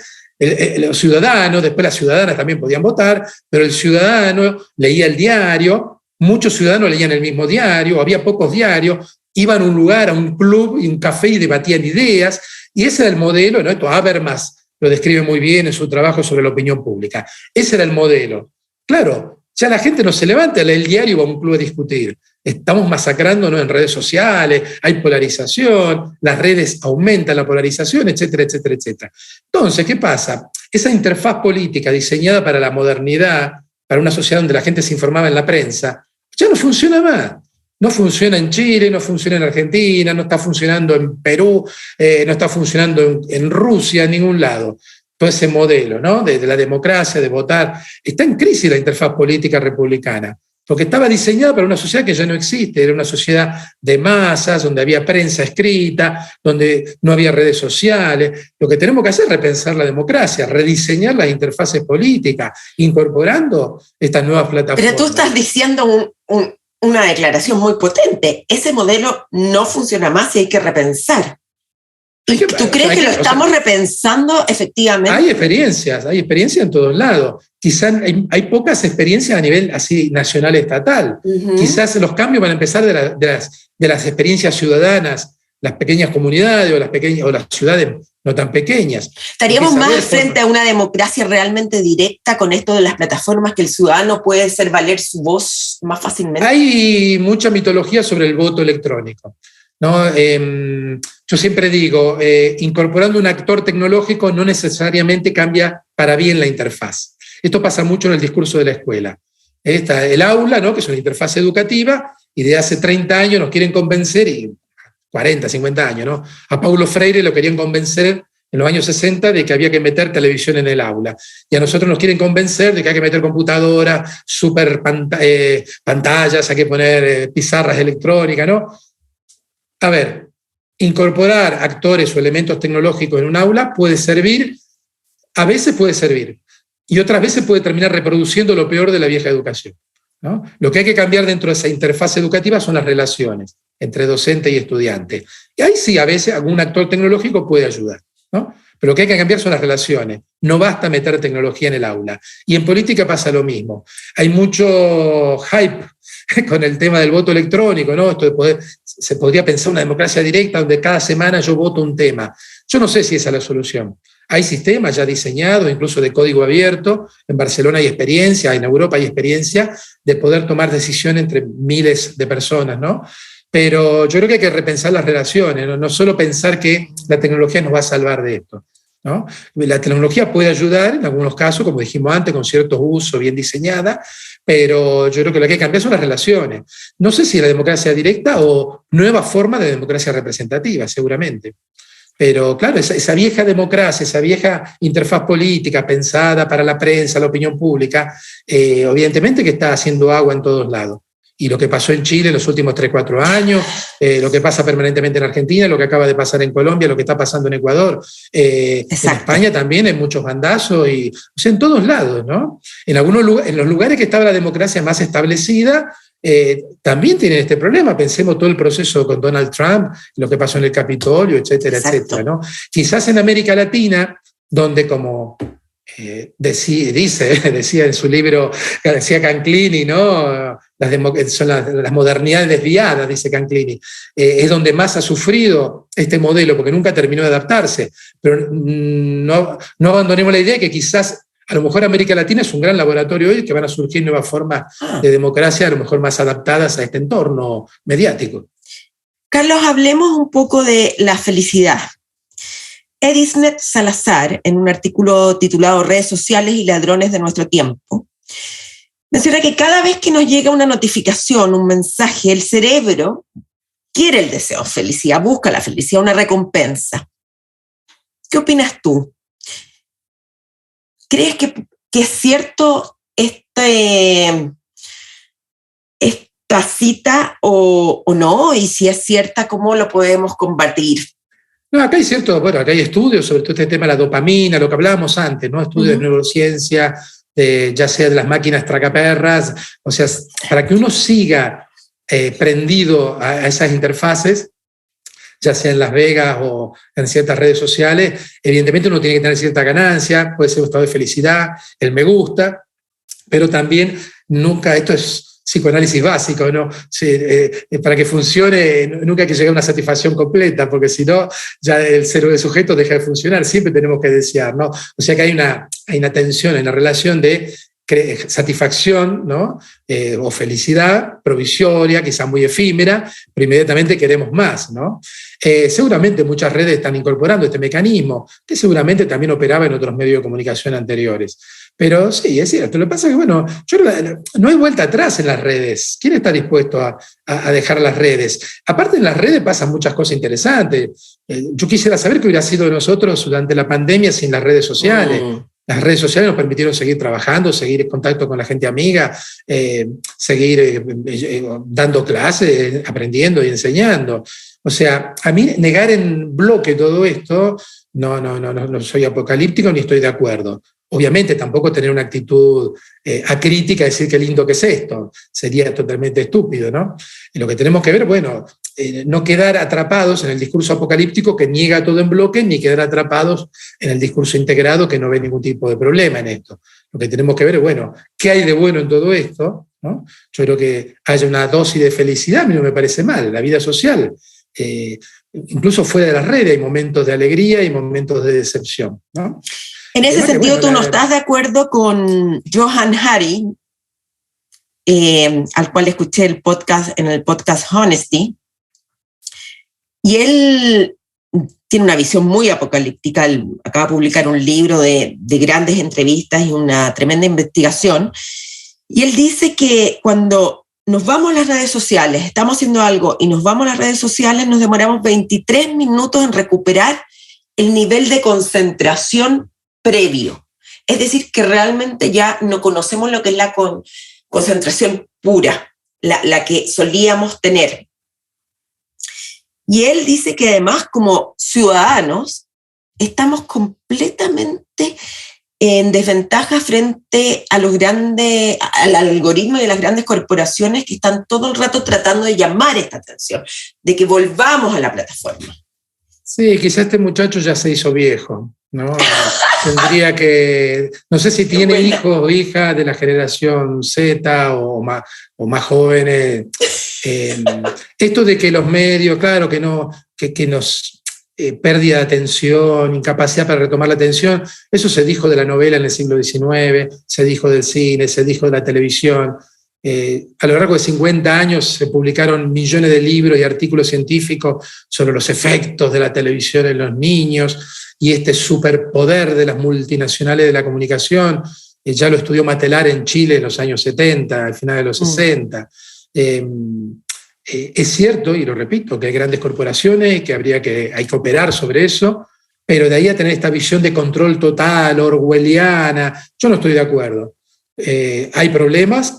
S2: los ciudadanos, después las ciudadanas también podían votar, pero el ciudadano leía el diario, muchos ciudadanos leían el mismo diario, había pocos diarios, iban a un lugar, a un club, y un café y debatían ideas, y ese era el modelo, ¿no? Esto Habermas lo describe muy bien en su trabajo sobre la opinión pública. Ese era el modelo. Claro, ya la gente no se levanta a leer el diario y va a un club a discutir. Estamos masacrándonos en redes sociales, hay polarización, las redes aumentan la polarización, etcétera, etcétera, etcétera. Entonces, ¿qué pasa? Esa interfaz política diseñada para la modernidad, para una sociedad donde la gente se informaba en la prensa, ya no funciona más. No funciona en Chile, no funciona en Argentina, no está funcionando en Perú, no está funcionando en Rusia, en ningún lado. Todo ese modelo, ¿no? de la democracia, de votar. Está en crisis la interfaz política republicana, porque estaba diseñada para una sociedad que ya no existe, era una sociedad de masas, donde había prensa escrita, donde no había redes sociales. Lo que tenemos que hacer es repensar la democracia, rediseñar las interfaces políticas, incorporando estas nuevas plataformas.
S3: Pero tú estás diciendo una declaración muy potente. Ese modelo no funciona más y hay que repensar. ¿Tú crees que lo estamos repensando efectivamente?
S2: Hay experiencias en todos lados. Quizás hay pocas experiencias a nivel así nacional, estatal. Quizás los cambios van a empezar de las experiencias ciudadanas, las pequeñas comunidades o las ciudades no tan pequeñas.
S3: ¿Estaríamos más frente a una democracia realmente directa con esto de las plataformas, que el ciudadano puede hacer valer su voz más fácilmente?
S2: Hay mucha mitología sobre el voto electrónico, ¿no? Yo siempre digo, incorporando un actor tecnológico no necesariamente cambia para bien la interfaz. Esto pasa mucho en el discurso de la escuela. Está el aula, ¿no? Que es una interfaz educativa, y de hace 30 años nos quieren convencer, y 40, 50 años, ¿no? A Paulo Freire lo querían convencer en los años 60 de que había que meter televisión en el aula. Y a nosotros nos quieren convencer de que hay que meter computadoras, super pantallas, hay que poner pizarras electrónicas, ¿no? A ver, incorporar actores o elementos tecnológicos en un aula puede servir, a veces puede servir, y otras veces puede terminar reproduciendo lo peor de la vieja educación, ¿no? Lo que hay que cambiar dentro de esa interfaz educativa son las relaciones entre docente y estudiante. Y ahí sí, a veces algún actor tecnológico puede ayudar, ¿no? Pero lo que hay que cambiar son las relaciones. No basta meter tecnología en el aula. Y en política pasa lo mismo. Hay mucho hype con el tema del voto electrónico, ¿no? Esto de poder, se podría pensar una democracia directa donde cada semana yo voto un tema. Yo no sé si esa es la solución. Hay sistemas ya diseñados, incluso de código abierto. En Barcelona hay experiencia, en Europa hay experiencia de poder tomar decisiones entre miles de personas, ¿no? Pero yo creo que hay que repensar las relaciones, no solo pensar que la tecnología nos va a salvar de esto, ¿no? La tecnología puede ayudar en algunos casos, como dijimos antes, con ciertos usos bien diseñada, pero yo creo que lo que hay que cambiar son las relaciones. No sé si la democracia directa o nueva forma de democracia representativa, seguramente. Pero claro, esa vieja democracia, esa vieja interfaz política pensada para la prensa, la opinión pública, evidentemente que está haciendo agua en todos lados. Y lo que pasó en Chile en los últimos 3-4 años, lo que pasa permanentemente en Argentina, lo que acaba de pasar en Colombia, lo que está pasando en Ecuador, en España también hay muchos bandazos, y, o sea, en todos lados, ¿no? En los lugares que estaba la democracia más establecida, también tienen este problema. Pensemos todo el proceso con Donald Trump, lo que pasó en el Capitolio, etcétera, etcétera, ¿no? Quizás en América Latina, donde como decía en su libro, decía Canclini, ¿no? Son las modernidades desviadas, dice Canclini, es donde más ha sufrido este modelo, porque nunca terminó de adaptarse. Pero no abandonemos la idea de que quizás a lo mejor América Latina es un gran laboratorio hoy, que van a surgir nuevas formas de democracia, a lo mejor más adaptadas a este entorno mediático.
S3: Carlos, hablemos un poco de la felicidad. Edisnet Salazar, en un artículo titulado Redes sociales y ladrones de nuestro tiempo, menciona que cada vez que nos llega una notificación, un mensaje, el cerebro quiere el deseo de felicidad, busca la felicidad, una recompensa. ¿Qué opinas tú? ¿Crees que es cierto esta cita o no? Y si es cierta, ¿cómo lo podemos combatir?
S2: No, acá hay estudios sobre todo este tema de la dopamina, lo que hablábamos antes, ¿no? Estudios de neurociencia, ya sea de las máquinas tragaperras, o sea, para que uno siga prendido a esas interfaces, ya sea en Las Vegas o en ciertas redes sociales, evidentemente uno tiene que tener cierta ganancia, puede ser un estado de felicidad, el me gusta, pero también nunca, esto es psicoanálisis básico, ¿no? Para que funcione nunca hay que llegar a una satisfacción completa, porque si no, ya el cerebro del sujeto deja de funcionar, siempre tenemos que desear, ¿no? O sea que hay una tensión en la relación de satisfacción, ¿no? O felicidad provisoria, quizás muy efímera, pero inmediatamente queremos más, ¿no? Seguramente muchas redes están incorporando este mecanismo, que seguramente también operaba en otros medios de comunicación anteriores. Pero sí, es cierto. Lo que pasa es que, bueno, no hay vuelta atrás en las redes. ¿Quién está dispuesto a dejar las redes? Aparte, en las redes pasan muchas cosas interesantes. Yo quisiera saber qué hubiera sido de nosotros durante la pandemia sin las redes sociales. Las redes sociales nos permitieron seguir trabajando, seguir en contacto con la gente amiga, seguir dando clases, aprendiendo y enseñando. O sea, a mí negar en bloque todo esto, no soy apocalíptico ni estoy de acuerdo. Obviamente tampoco tener una actitud acrítica, decir qué lindo que es esto, sería totalmente estúpido, ¿no? Y lo que tenemos que ver, bueno, no quedar atrapados en el discurso apocalíptico que niega todo en bloque, ni quedar atrapados en el discurso integrado que no ve ningún tipo de problema en esto. Lo que tenemos que ver es, bueno, ¿qué hay de bueno en todo esto? ¿No? Yo creo que haya una dosis de felicidad, a mí no me parece mal, la vida social. Incluso fuera de las redes hay momentos de alegría y momentos de decepción, ¿no?
S3: En ese sentido, ¿tú no estás de acuerdo con Johann Hari, al cual escuché en el podcast Honesty? Y él tiene una visión muy apocalíptica. Él acaba de publicar un libro de grandes entrevistas y una tremenda investigación. Y él dice que cuando nos vamos a las redes sociales, estamos haciendo algo y nos vamos a las redes sociales, nos demoramos 23 minutos en recuperar el nivel de concentración previo. Es decir, que realmente ya no conocemos lo que es la concentración pura, la que solíamos tener. Y él dice que además, como ciudadanos, estamos completamente en desventaja frente a al algoritmo de las grandes corporaciones que están todo el rato tratando de llamar esta atención, de que volvamos a la plataforma.
S2: Sí, quizás este muchacho ya se hizo viejo, ¿no? Tendría que, no sé si tiene hijos o hijas de la generación Z o más jóvenes. Esto de que los medios, claro, que nos pérdida de atención, incapacidad para retomar la atención, eso se dijo de la novela en el siglo XIX, se dijo del cine, se dijo de la televisión. A lo largo de 50 años se publicaron millones de libros y artículos científicos sobre los efectos de la televisión en los niños y este superpoder de las multinacionales de la comunicación. Ya lo estudió Matelar en Chile en los años 70, al final de los 60. Es cierto, y lo repito, que hay grandes corporaciones, que hay que operar sobre eso, pero de ahí a tener esta visión de control total, orwelliana, yo no estoy de acuerdo. Hay problemas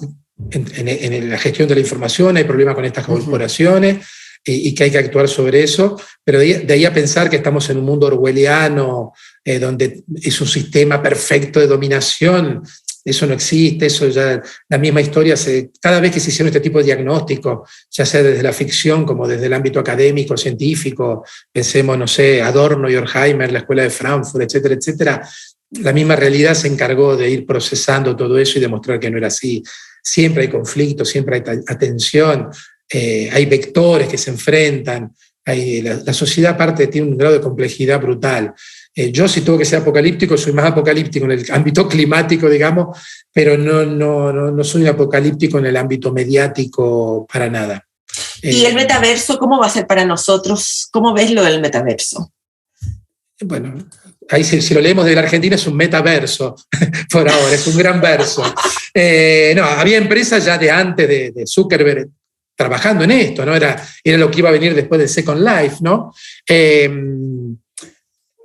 S2: en la gestión de la información, hay problemas con estas corporaciones y que hay que actuar sobre eso, pero de ahí a pensar que estamos en un mundo orwelliano, donde es un sistema perfecto de dominación, eso no existe, eso ya, la misma historia, cada vez que se hicieron este tipo de diagnósticos, ya sea desde la ficción como desde el ámbito académico, científico, pensemos, no sé, Adorno y Horkheimer, la Escuela de Frankfurt, etcétera, etcétera, la misma realidad se encargó de ir procesando todo eso y demostrar que no era así. Siempre hay conflictos, siempre hay atención, hay vectores que se enfrentan, la sociedad aparte tiene un grado de complejidad brutal. Yo, si tengo que ser apocalíptico, soy más apocalíptico en el ámbito climático, digamos, pero no soy apocalíptico en el ámbito mediático para nada.
S3: ¿Y el metaverso cómo va a ser para nosotros? ¿Cómo ves lo del metaverso?
S2: Bueno, ahí si lo leemos de la Argentina es un metaverso, por ahora, es un gran verso. No, había empresas ya de antes de Zuckerberg trabajando en esto, ¿no? Era lo que iba a venir después de Second Life, ¿no?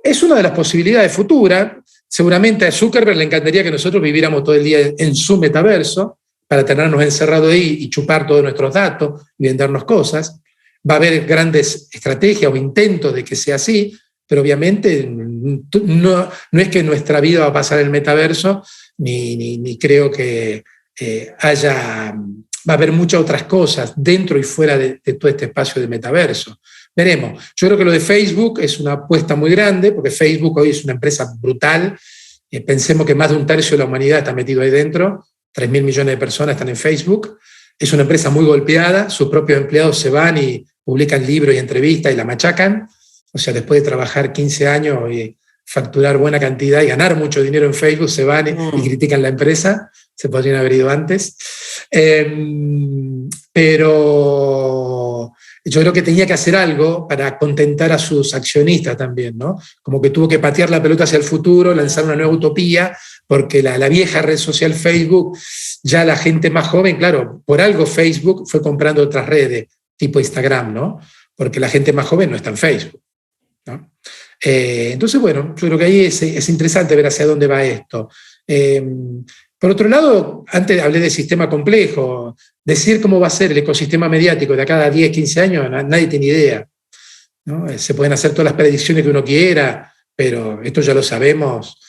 S2: Es una de las posibilidades futuras. Seguramente a Zuckerberg le encantaría que nosotros viviéramos todo el día en su metaverso para tenernos encerrados ahí y chupar todos nuestros datos y vendernos cosas. Va a haber grandes estrategias o intentos de que sea así, pero obviamente no es que nuestra vida va a pasar en el metaverso, ni creo que va a haber muchas otras cosas dentro y fuera de todo este espacio de metaverso. Veremos. Yo creo que lo de Facebook es una apuesta muy grande, porque Facebook hoy es una empresa brutal. Pensemos que más de un tercio de la humanidad está metido ahí dentro, 3.000 millones de personas están en Facebook. Es una empresa muy golpeada, sus propios empleados se van y publican libros y entrevistas y la machacan. O sea, después de trabajar 15 años y facturar buena cantidad y ganar mucho dinero en Facebook, se van y critican la empresa. Se podrían haber ido antes. Pero yo creo que tenía que hacer algo para contentar a sus accionistas también, ¿no? Como que tuvo que patear la pelota hacia el futuro, lanzar una nueva utopía, porque la vieja red social Facebook, ya la gente más joven, claro, por algo Facebook fue comprando otras redes, tipo Instagram, ¿no? Porque la gente más joven no está en Facebook, ¿no? Entonces, bueno, yo creo que ahí es interesante ver hacia dónde va esto. Por otro lado, antes hablé de sistema complejo. Decir cómo va a ser el ecosistema mediático de acá a 10, 15 años, nadie tiene idea, ¿no? Se pueden hacer todas las predicciones que uno quiera, pero esto ya lo sabemos.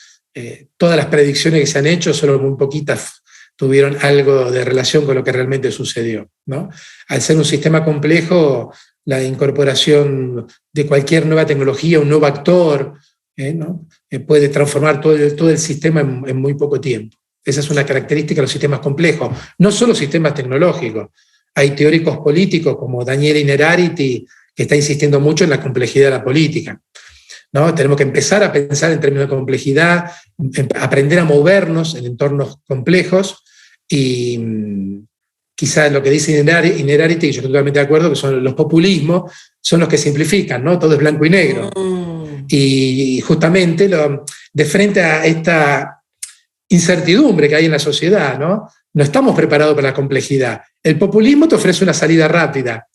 S2: Todas las predicciones que se han hecho, solo muy poquitas tuvieron algo de relación con lo que realmente sucedió, ¿no? Al ser un sistema complejo, la incorporación de cualquier nueva tecnología, un nuevo actor, ¿no? Puede transformar todo el sistema en muy poco tiempo. Esa es una característica de los sistemas complejos, no solo sistemas tecnológicos. Hay teóricos políticos como Daniele Innerarity, que está insistiendo mucho en la complejidad de la política, ¿no? Tenemos que empezar a pensar en términos de complejidad, aprender a movernos en entornos complejos y quizás lo que dice Innerarity, y yo estoy totalmente de acuerdo, que son los populismos, son los que simplifican, ¿no? Todo es blanco y negro. Y justamente de frente a esta incertidumbre que hay en la sociedad, ¿no? no estamos preparados para la complejidad. El populismo te ofrece una salida rápida.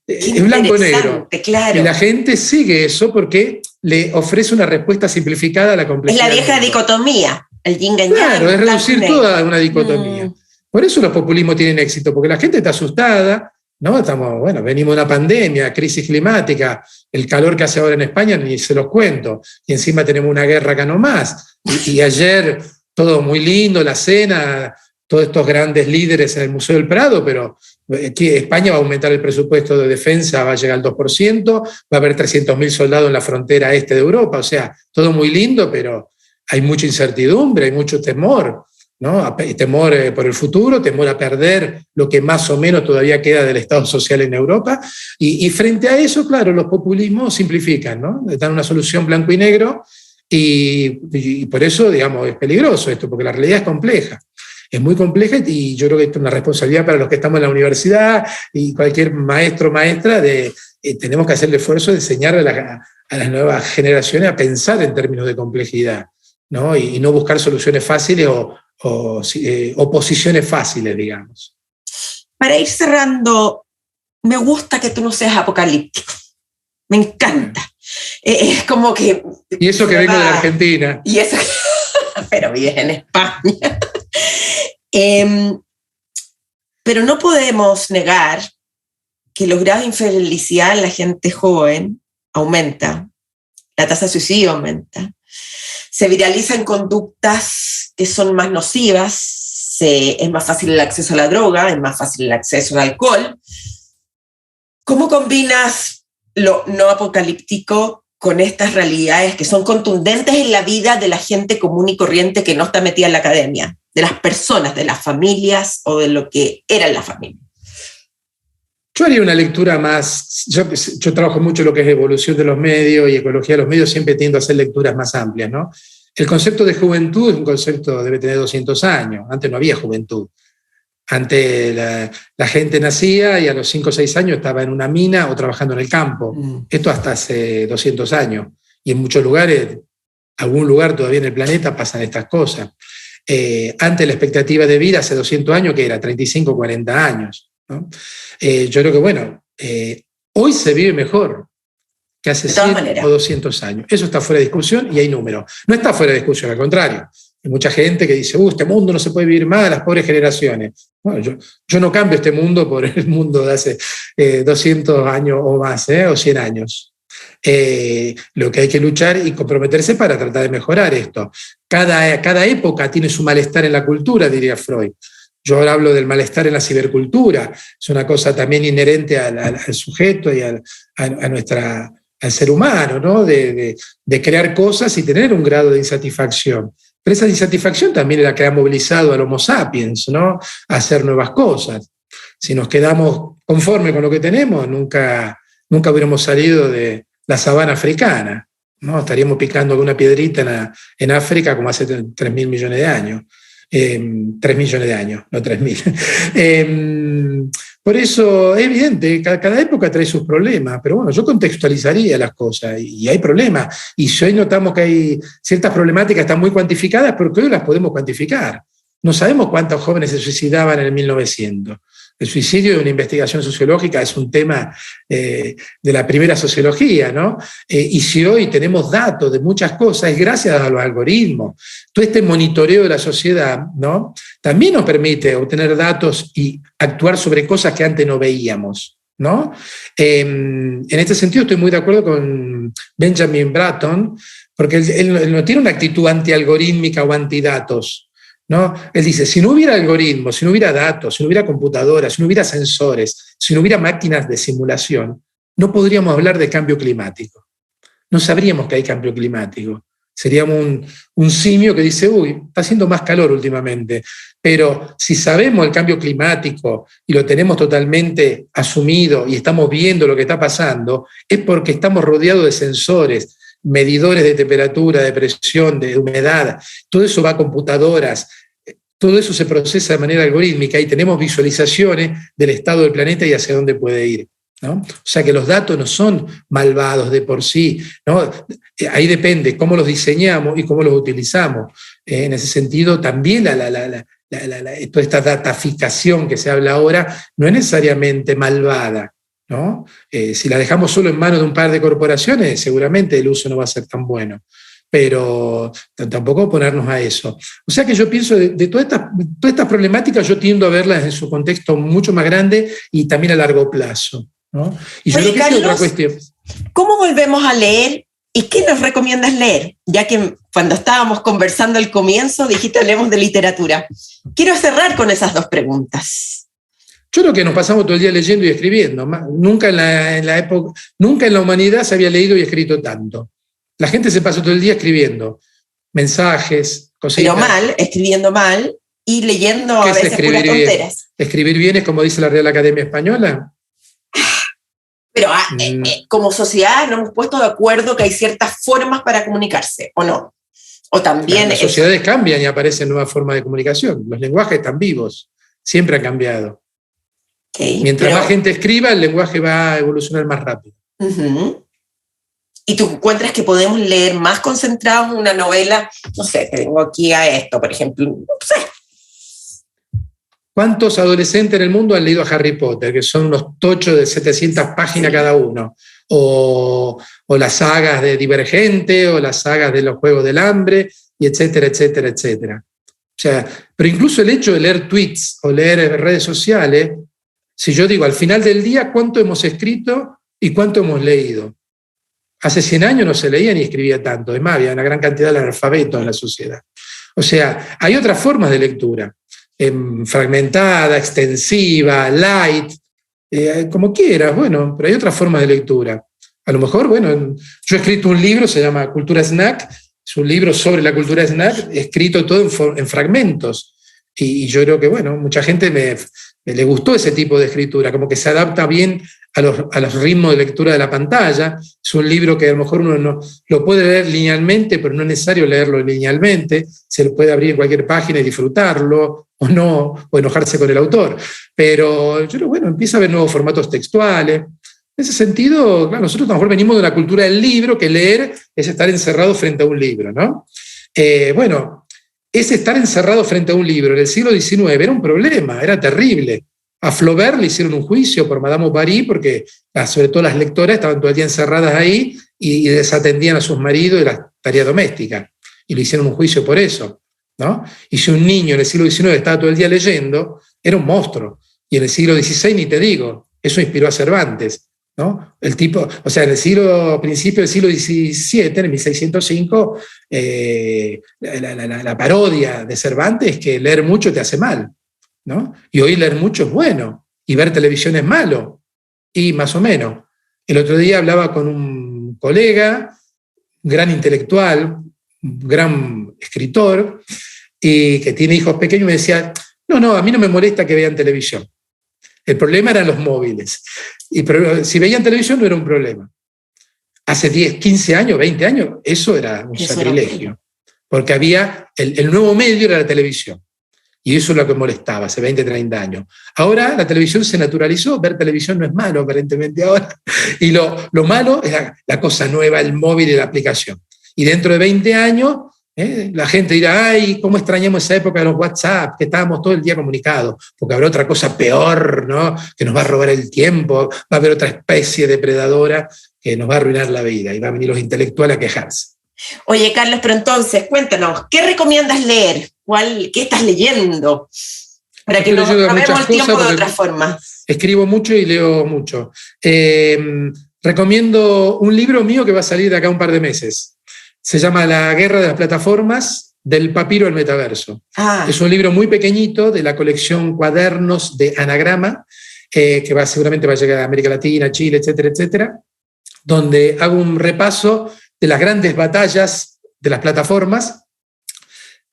S2: Es blanco y negro.
S3: Claro.
S2: Y la gente sigue eso porque le ofrece una respuesta simplificada a la complejidad.
S3: Es la vieja dicotomía, el yin y yang.
S2: Claro, es reducir toda una dicotomía. Por eso los populismos tienen éxito, porque la gente está asustada, ¿no? Venimos de una pandemia, crisis climática, el calor que hace ahora en España ni se los cuento, y encima tenemos una guerra acá nomás. Y ayer todo muy lindo, la cena, todos estos grandes líderes en el Museo del Prado, pero aquí España va a aumentar el presupuesto de defensa, va a llegar al 2%, va a haber 300.000 soldados en la frontera este de Europa, o sea, todo muy lindo, pero hay mucha incertidumbre, hay mucho temor, ¿no? Temor por el futuro, temor a perder lo que más o menos todavía queda del Estado social en Europa, y frente a eso, claro, los populismos simplifican, ¿no? Dan una solución blanco y negro, y por eso, digamos, es peligroso esto, porque la realidad es compleja. Es muy compleja y yo creo que es una responsabilidad para los que estamos en la universidad y cualquier maestro o maestra tenemos que hacer el esfuerzo de enseñar a las nuevas generaciones a pensar en términos de complejidad, ¿no? Y no buscar soluciones fáciles o posiciones fáciles, digamos.
S3: Para ir cerrando, me gusta que tú no seas apocalíptico. Me encanta. Es como que...
S2: Y eso que vengo de la Argentina.
S3: Y eso pero vives en España. Pero no podemos negar que los grados de infelicidad en la gente joven aumenta, la tasa de suicidio aumenta, se viralizan conductas que son más nocivas, es más fácil el acceso a la droga, es más fácil el acceso al alcohol. ¿Cómo combinas lo no apocalíptico con estas realidades que son contundentes en la vida de la gente común y corriente que no está metida en la academia, de las personas, de las familias o de lo que eran las familias?
S2: Yo haría una lectura más, yo trabajo mucho en lo que es evolución de los medios y ecología de los medios, siempre tiendo a hacer lecturas más amplias, ¿no? El concepto de juventud es un concepto, debe tener 200 años, antes no había juventud. Antes la gente nacía y a los 5 o 6 años estaba en una mina o trabajando en el campo. Esto hasta hace 200 años. Y en muchos lugares, algún lugar todavía en el planeta pasan estas cosas. Antes la expectativa de vida hace 200 años, que era 35 o 40 años, ¿no? Yo creo que, hoy se vive mejor que hace 100 o 200 años. Eso está fuera de discusión y hay números. No está fuera de discusión, al contrario. Hay mucha gente que dice, este mundo no se puede vivir más, las pobres generaciones. Bueno, yo no cambio este mundo por el mundo de hace 200 años o más, o 100 años. Lo que hay que luchar y comprometerse para tratar de mejorar esto. Cada época tiene su malestar en la cultura, diría Freud. Yo ahora hablo del malestar en la cibercultura. Es una cosa también inherente al sujeto y al ser humano, ¿no? De crear cosas y tener un grado de insatisfacción. Pero esa insatisfacción también es la que ha movilizado al Homo sapiens, ¿no? A hacer nuevas cosas. Si nos quedamos conformes con lo que tenemos, nunca hubiéramos salido de la sabana africana, ¿no? Estaríamos picando alguna piedrita en África como hace 3.000 millones de años. 3 millones de años, no 3.000. Por eso es evidente, cada época trae sus problemas, pero bueno, yo contextualizaría las cosas y hay problemas. Y si hoy notamos que hay ciertas problemáticas que están muy cuantificadas, porque hoy las podemos cuantificar. No sabemos cuántos jóvenes se suicidaban en el 1900. El suicidio de una investigación sociológica es un tema de la primera sociología, ¿no? Y si hoy tenemos datos de muchas cosas, es gracias a los algoritmos. Todo este monitoreo de la sociedad, ¿no? También nos permite obtener datos y actuar sobre cosas que antes no veíamos, ¿no? En este sentido estoy muy de acuerdo con Benjamin Bratton, porque él no tiene una actitud anti-algorítmica o antidatos, ¿no? Él dice, si no hubiera algoritmos, si no hubiera datos, si no hubiera computadoras, si no hubiera sensores, si no hubiera máquinas de simulación, no podríamos hablar de cambio climático. No sabríamos que hay cambio climático. Seríamos un simio que dice, está haciendo más calor últimamente. Pero si sabemos el cambio climático y lo tenemos totalmente asumido y estamos viendo lo que está pasando, es porque estamos rodeados de sensores, medidores de temperatura, de presión, de humedad. Todo eso va a computadoras. Todo eso se procesa de manera algorítmica y tenemos visualizaciones del estado del planeta y hacia dónde puede ir, ¿no? O sea que los datos no son malvados de por sí, ¿no? Ahí depende cómo los diseñamos y cómo los utilizamos. En ese sentido, también toda esta dataficación que se habla ahora no es necesariamente malvada, ¿no? Si la dejamos solo en manos de un par de corporaciones, seguramente el uso no va a ser tan bueno. Pero tampoco ponernos a eso. O sea que yo pienso de todas estas problemáticas, yo tiendo a verlas en su contexto mucho más grande y también a largo plazo, ¿no? Y yo
S3: Oye,
S2: creo que
S3: Carlos,
S2: es otra cuestión.
S3: ¿cómo volvemos a leer y qué nos recomiendas leer? Ya que cuando estábamos conversando al comienzo dijiste hablemos de literatura. Quiero cerrar con esas dos preguntas.
S2: Yo creo que nos pasamos todo el día leyendo y escribiendo. Nunca en la época, nunca en la humanidad se había leído y escrito tanto. La gente se pasó todo el día escribiendo mensajes, cositas.
S3: Pero mal, escribiendo mal y leyendo a veces puras tonteras.
S2: Escribir bien es como dice la Real Academia Española.
S3: Pero como sociedad nos hemos puesto de acuerdo que hay ciertas formas para comunicarse, ¿o no? O también...
S2: Las sociedades cambian y aparecen nuevas formas de comunicación. Los lenguajes están vivos, siempre han cambiado. Mientras más gente escriba, el lenguaje va a evolucionar más rápido.
S3: Uh-huh. ¿Y tú encuentras que podemos leer más concentrados una novela? No sé, tengo aquí a esto, por ejemplo. No sé.
S2: ¿Cuántos adolescentes en el mundo han leído a Harry Potter, que son unos tochos de 700 páginas cada uno? O las sagas de Divergente, o las sagas de los Juegos del Hambre, y etcétera, etcétera, etcétera. O sea, pero incluso el hecho de leer tweets o leer redes sociales, si yo digo al final del día cuánto hemos escrito y cuánto hemos leído. Hace 100 años no se leía ni escribía tanto, es más, había una gran cantidad de analfabetos en la sociedad. O sea, hay otras formas de lectura, fragmentada, extensiva, light, como quieras, bueno, pero hay otras formas de lectura. A lo mejor, bueno, yo he escrito un libro, se llama Cultura Snack, es un libro sobre la cultura snack, escrito todo en fragmentos. Y yo creo que, bueno, mucha gente le gustó ese tipo de escritura, como que se adapta bien a los ritmos de lectura de la pantalla. Es un libro que a lo mejor uno no lo puede leer linealmente, pero no es necesario leerlo linealmente. Se lo puede abrir en cualquier página y disfrutarlo, o no, o enojarse con el autor. Pero yo creo, bueno, empieza a haber nuevos formatos textuales. En ese sentido, claro, nosotros a lo mejor venimos de la cultura del libro, que leer es estar encerrado frente a un libro, ¿no? Bueno, ese estar encerrado frente a un libro en el siglo XIX era un problema, era terrible. A Flaubert le hicieron un juicio por Madame Bovary porque sobre todo las lectoras estaban todo el día encerradas ahí y desatendían a sus maridos de las tareas domésticas. Y le hicieron un juicio por eso, ¿no? Y si un niño en el siglo XIX estaba todo el día leyendo, era un monstruo. Y en el siglo XVI ni te digo, eso inspiró a Cervantes, ¿no? El tipo, o sea, principio del siglo XVII, en 1605, la parodia de Cervantes es que leer mucho te hace mal, ¿no? Y hoy leer mucho es bueno, y ver televisión es malo, y más o menos. El otro día hablaba con un colega, gran intelectual, gran escritor, y que tiene hijos pequeños, y me decía, no, a mí no me molesta que vean televisión. El problema eran los móviles. Pero si veían televisión no era un problema. Hace 10, 15 años, 20 años, eso era un sacrilegio. Porque había, el nuevo medio era la televisión. Y eso es lo que molestaba hace 20, 30 años. Ahora la televisión se naturalizó, ver televisión no es malo aparentemente ahora. Y lo malo es la cosa nueva, el móvil y la aplicación. Y dentro de 20 años, la gente dirá, ay, cómo extrañamos esa época de los WhatsApp, que estábamos todo el día comunicados, porque habrá otra cosa peor, ¿no? Que nos va a robar el tiempo, va a haber otra especie depredadora que nos va a arruinar la vida y va a venir los intelectuales a quejarse.
S3: Oye, Carlos, pero entonces, cuéntanos, ¿qué recomiendas leer? ¿Qué estás leyendo? Para que nos tomemos el tiempo de otra forma.
S2: Escribo mucho y leo mucho. Recomiendo un libro mío que va a salir de acá un par de meses. Se llama La guerra de las plataformas, del papiro al metaverso. Es un libro muy pequeñito de la colección Cuadernos de Anagrama, que seguramente va a llegar a América Latina, Chile, etcétera, etcétera, donde hago un repaso de las grandes batallas de las plataformas,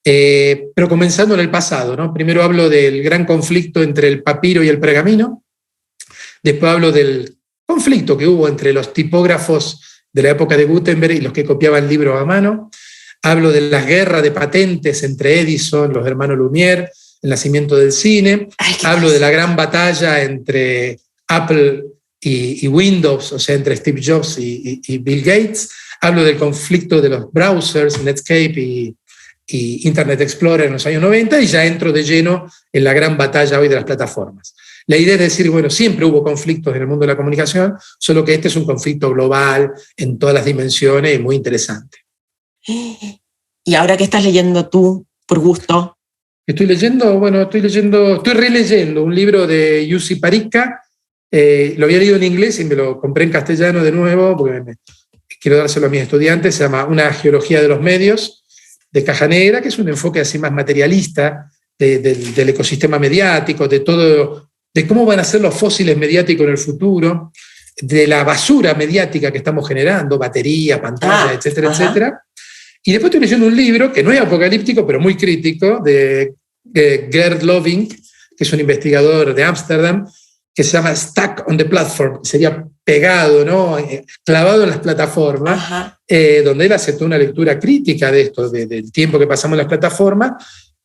S2: pero comenzando en el pasado, ¿no? Primero hablo del gran conflicto entre el papiro y el pergamino, después hablo del conflicto que hubo entre los tipógrafos de la época de Gutenberg y los que copiaban libros a mano. Hablo de las guerras de patentes entre Edison, los hermanos Lumière, el nacimiento del cine. Hablo de la gran batalla entre Apple y Windows, o sea, entre Steve Jobs y Bill Gates. Hablo del conflicto de los browsers, Netscape y Internet Explorer en los años 90, y ya entro de lleno en la gran batalla hoy de las plataformas. La idea es decir, bueno, siempre hubo conflictos en el mundo de la comunicación, solo que este es un conflicto global en todas las dimensiones y muy interesante.
S3: ¿Y ahora qué estás leyendo tú, por gusto?
S2: Estoy releyendo un libro de Jussi Parikka. Lo había leído en inglés y me lo compré en castellano de nuevo porque quiero dárselo a mis estudiantes. Se llama Una geología de los medios, de Caja Negra, que es un enfoque así más materialista del ecosistema mediático, de todo, de cómo van a ser los fósiles mediáticos en el futuro, de la basura mediática que estamos generando, baterías, pantallas, etcétera, etcétera. Y después estoy leyendo un libro que no es apocalíptico, pero muy crítico, de Gerd Loving, que es un investigador de Ámsterdam, que se llama Stuck on the Platform, sería pegado, ¿no? Clavado en las plataformas, donde él hace toda una lectura crítica de esto, del tiempo que pasamos en las plataformas,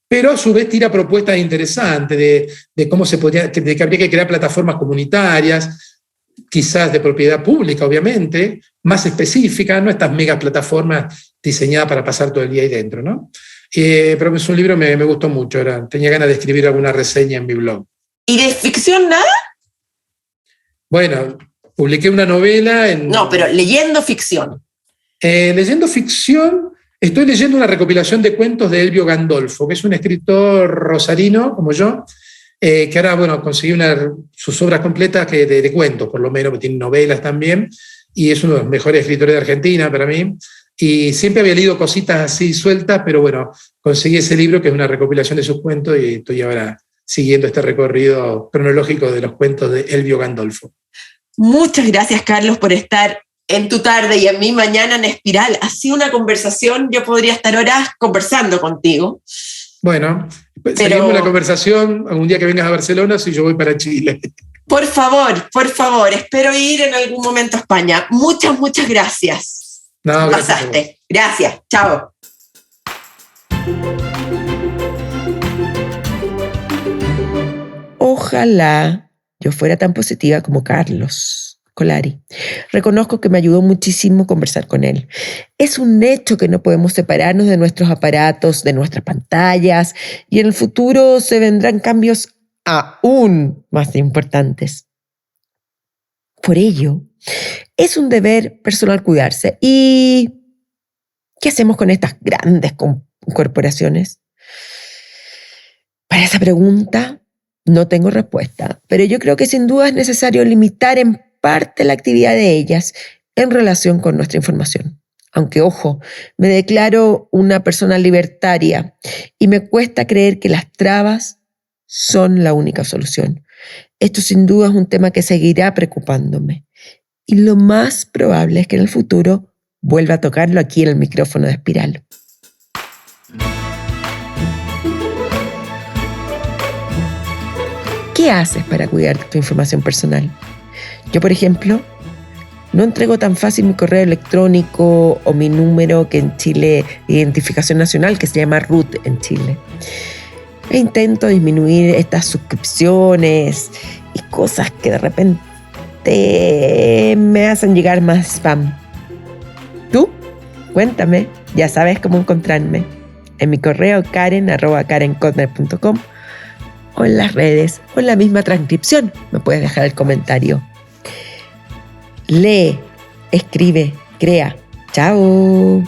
S2: pero a su vez tira propuestas interesantes de cómo se podría, de que habría que crear plataformas comunitarias, quizás de propiedad pública, obviamente, más específicas, no estas mega plataformas diseñadas para pasar todo el día ahí dentro, ¿no? Pero es un libro que me gustó mucho, tenía ganas de escribir alguna reseña en mi blog.
S3: ¿Y de ficción nada?
S2: Bueno, publiqué una novela en...
S3: No, pero leyendo ficción.
S2: Leyendo ficción, estoy leyendo una recopilación de cuentos de Elvio Gandolfo, que es un escritor rosarino, como yo, que ahora, bueno, conseguí sus obras completas de cuentos, por lo menos, que tiene novelas también, y es uno de los mejores escritores de Argentina para mí. Y siempre había leído cositas así sueltas, pero bueno, conseguí ese libro, que es una recopilación de sus cuentos, y estoy ahora siguiendo este recorrido cronológico de los cuentos de Elvio Gandolfo.
S3: Muchas gracias, Carlos, por estar en tu tarde y en mi mañana en Espiral. Ha sido una conversación, yo podría estar horas conversando contigo.
S2: Bueno, seguimos la conversación algún día que vengas a Barcelona, si yo voy para Chile.
S3: Por favor, espero ir en algún momento a España. Muchas gracias.
S2: No,
S3: pasaste. Gracias, chao.
S1: Ojalá yo fuera tan positiva como Carlos Colari. Reconozco que me ayudó muchísimo conversar con él. Es un hecho que no podemos separarnos de nuestros aparatos, de nuestras pantallas, y en el futuro se vendrán cambios aún más importantes. Por ello, es un deber personal cuidarse. ¿Y qué hacemos con estas grandes corporaciones? Para esa pregunta no tengo respuesta, pero yo creo que sin duda es necesario limitar en parte la actividad de ellas en relación con nuestra información. Aunque, ojo, me declaro una persona libertaria y me cuesta creer que las trabas son la única solución. Esto sin duda es un tema que seguirá preocupándome. Y lo más probable es que en el futuro vuelva a tocarlo aquí en el micrófono de Espiral. ¿Qué haces para cuidar tu información personal? Yo, por ejemplo, no entrego tan fácil mi correo electrónico o mi número, que en Chile, identificación nacional, que se llama RUT en Chile. E intento disminuir estas suscripciones y cosas que de repente me hacen llegar más spam. ¿Tú? Cuéntame, ya sabes cómo encontrarme. En mi correo karen@karenkotner.com, o en las redes, o en la misma transcripción me puedes dejar el comentario. Lee, escribe, crea. ¡Chao!